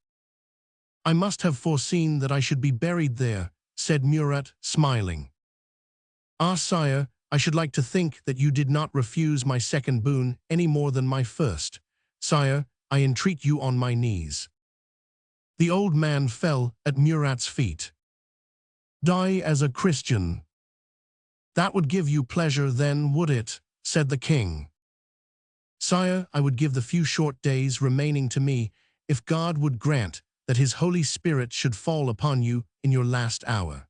"I must have foreseen that I should be buried there," said Murat, smiling. "Ah, sire, I should like to think that you did not refuse my second boon any more than my first. Sire, I entreat you on my knees." The old man fell at Murat's feet. "Die as a Christian." "That would give you pleasure then, would it?" said the king. "Sire, I would give the few short days remaining to me if God would grant that his Holy Spirit should fall upon you in your last hour."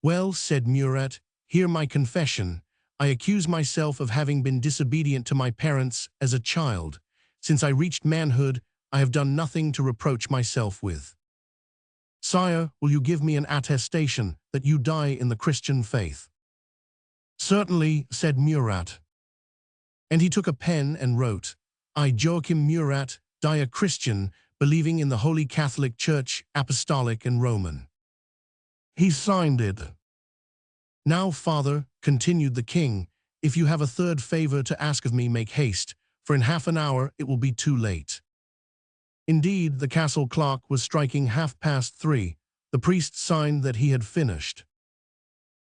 "Well," said Murat, "hear my confession. I accuse myself of having been disobedient to my parents as a child. Since I reached manhood, I have done nothing to reproach myself with. Sire, will you give me an attestation that you die in the Christian faith?" "Certainly," said Murat. And he took a pen and wrote, "I, Joachim Murat, die a Christian, believing in the Holy Catholic Church, Apostolic and Roman." He signed it. "Now, father," continued the king, "if you have a third favor to ask of me, make haste, for in half an hour it will be too late." Indeed, the castle clock was striking 3:30. The priest signed that he had finished.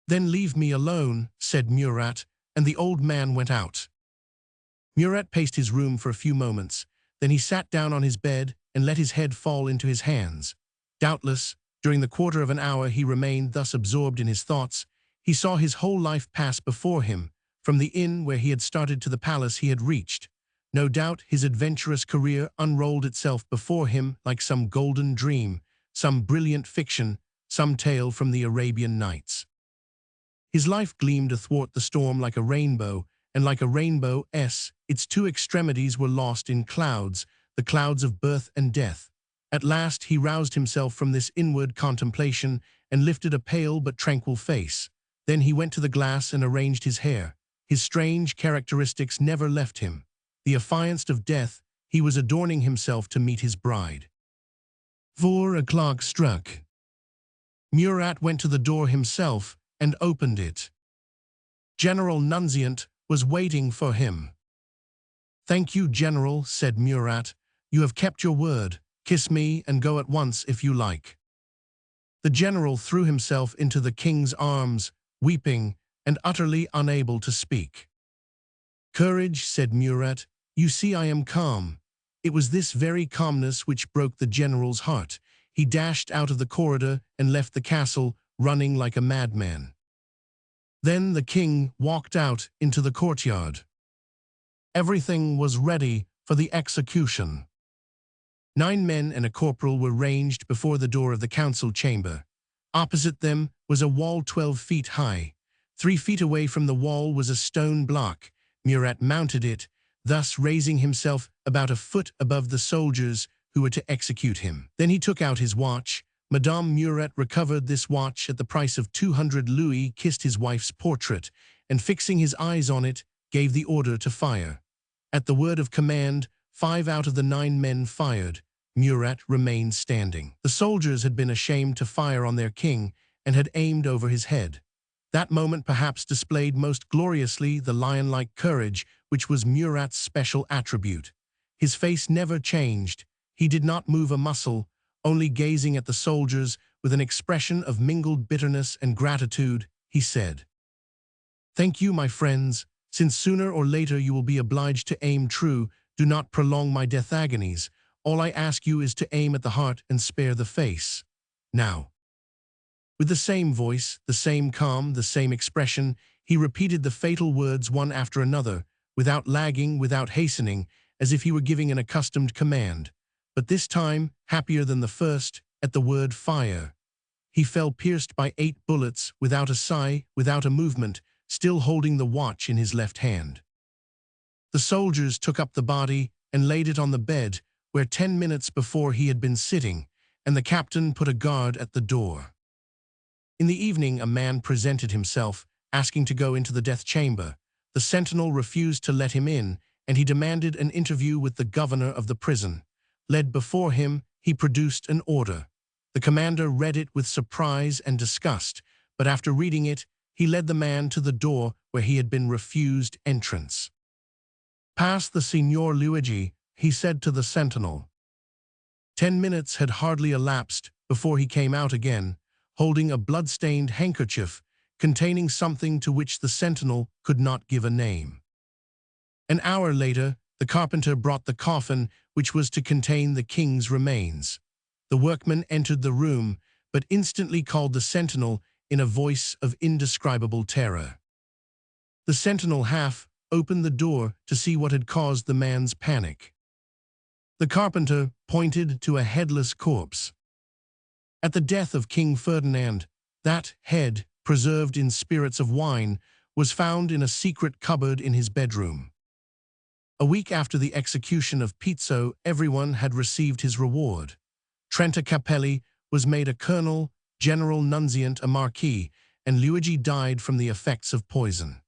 "Then leave me alone," said Murat, and the old man went out. Murat paced his room for a few moments. Then he sat down on his bed and let his head fall into his hands. Doubtless, during the quarter of an hour he remained thus absorbed in his thoughts, he saw his whole life pass before him. From the inn where he had started to the palace he had reached. No doubt his adventurous career unrolled itself before him like some golden dream, some brilliant fiction, some tale from the Arabian Nights. His life gleamed athwart the storm like a rainbow, and like a rainbow, its 2 extremities were lost in clouds, the clouds of birth and death. At last he roused himself from this inward contemplation and lifted a pale but tranquil face. Then he went to the glass and arranged his hair. His strange characteristics never left him. The affianced of death, he was adorning himself to meet his bride. 4 o'clock struck. Murat went to the door himself and opened it. General Nunziant was waiting for him. "Thank you, General," said Murat. "You have kept your word. Kiss me and go at once if you like." The general threw himself into the king's arms, weeping and utterly unable to speak. "Courage," said Murat. "You see I am calm." It was this very calmness which broke the general's heart. He dashed out of the corridor and left the castle, running like a madman. Then the king walked out into the courtyard. Everything was ready for the execution. 9 men and a corporal were ranged before the door of the council chamber. Opposite them was a wall 12 feet high. 3 feet away from the wall was a stone block. Murat mounted it, thus raising himself about a foot above the soldiers who were to execute him. Then he took out his watch. Madame Murat recovered this watch at the price of 200 louis, kissed his wife's portrait, and fixing his eyes on it, gave the order to fire. At the word of command, 5 out of the 9 men fired. Murat remained standing. The soldiers had been ashamed to fire on their king and had aimed over his head. That moment perhaps displayed most gloriously the lion-like courage which was Murat's special attribute. His face never changed. He did not move a muscle, only gazing at the soldiers with an expression of mingled bitterness and gratitude, he said, "Thank you, my friends. Since sooner or later you will be obliged to aim true, do not prolong my death agonies. All I ask you is to aim at the heart and spare the face. Now." With the same voice, the same calm, the same expression, he repeated the fatal words one after another, without lagging, without hastening, as if he were giving an accustomed command. But this time, happier than the first, at the word fire, he fell pierced by 8 bullets, without a sigh, without a movement, still holding the watch in his left hand. The soldiers took up the body and laid it on the bed where 10 minutes before he had been sitting, and the captain put a guard at the door. In the evening a man presented himself, asking to go into the death chamber. The sentinel refused to let him in, and he demanded an interview with the governor of the prison. Led before him, he produced an order. The commander read it with surprise and disgust, but after reading it, he led the man to the door where he had been refused entrance. "Pass the Signor Luigi," he said to the sentinel. 10 minutes had hardly elapsed before he came out again, holding a blood-stained handkerchief containing something to which the sentinel could not give a name. An hour later, the carpenter brought the coffin which was to contain the king's remains. The workman entered the room, but instantly called the sentinel in a voice of indescribable terror. The sentinel half opened the door to see what had caused the man's panic. The carpenter pointed to a headless corpse. At the death of King Ferdinand, that head, preserved in spirits of wine, was found in a secret cupboard in his bedroom. A week after the execution of Pizzo, everyone had received his reward. Trenta Capelli was made a colonel, General Nunziant a marquis, and Luigi died from the effects of poison.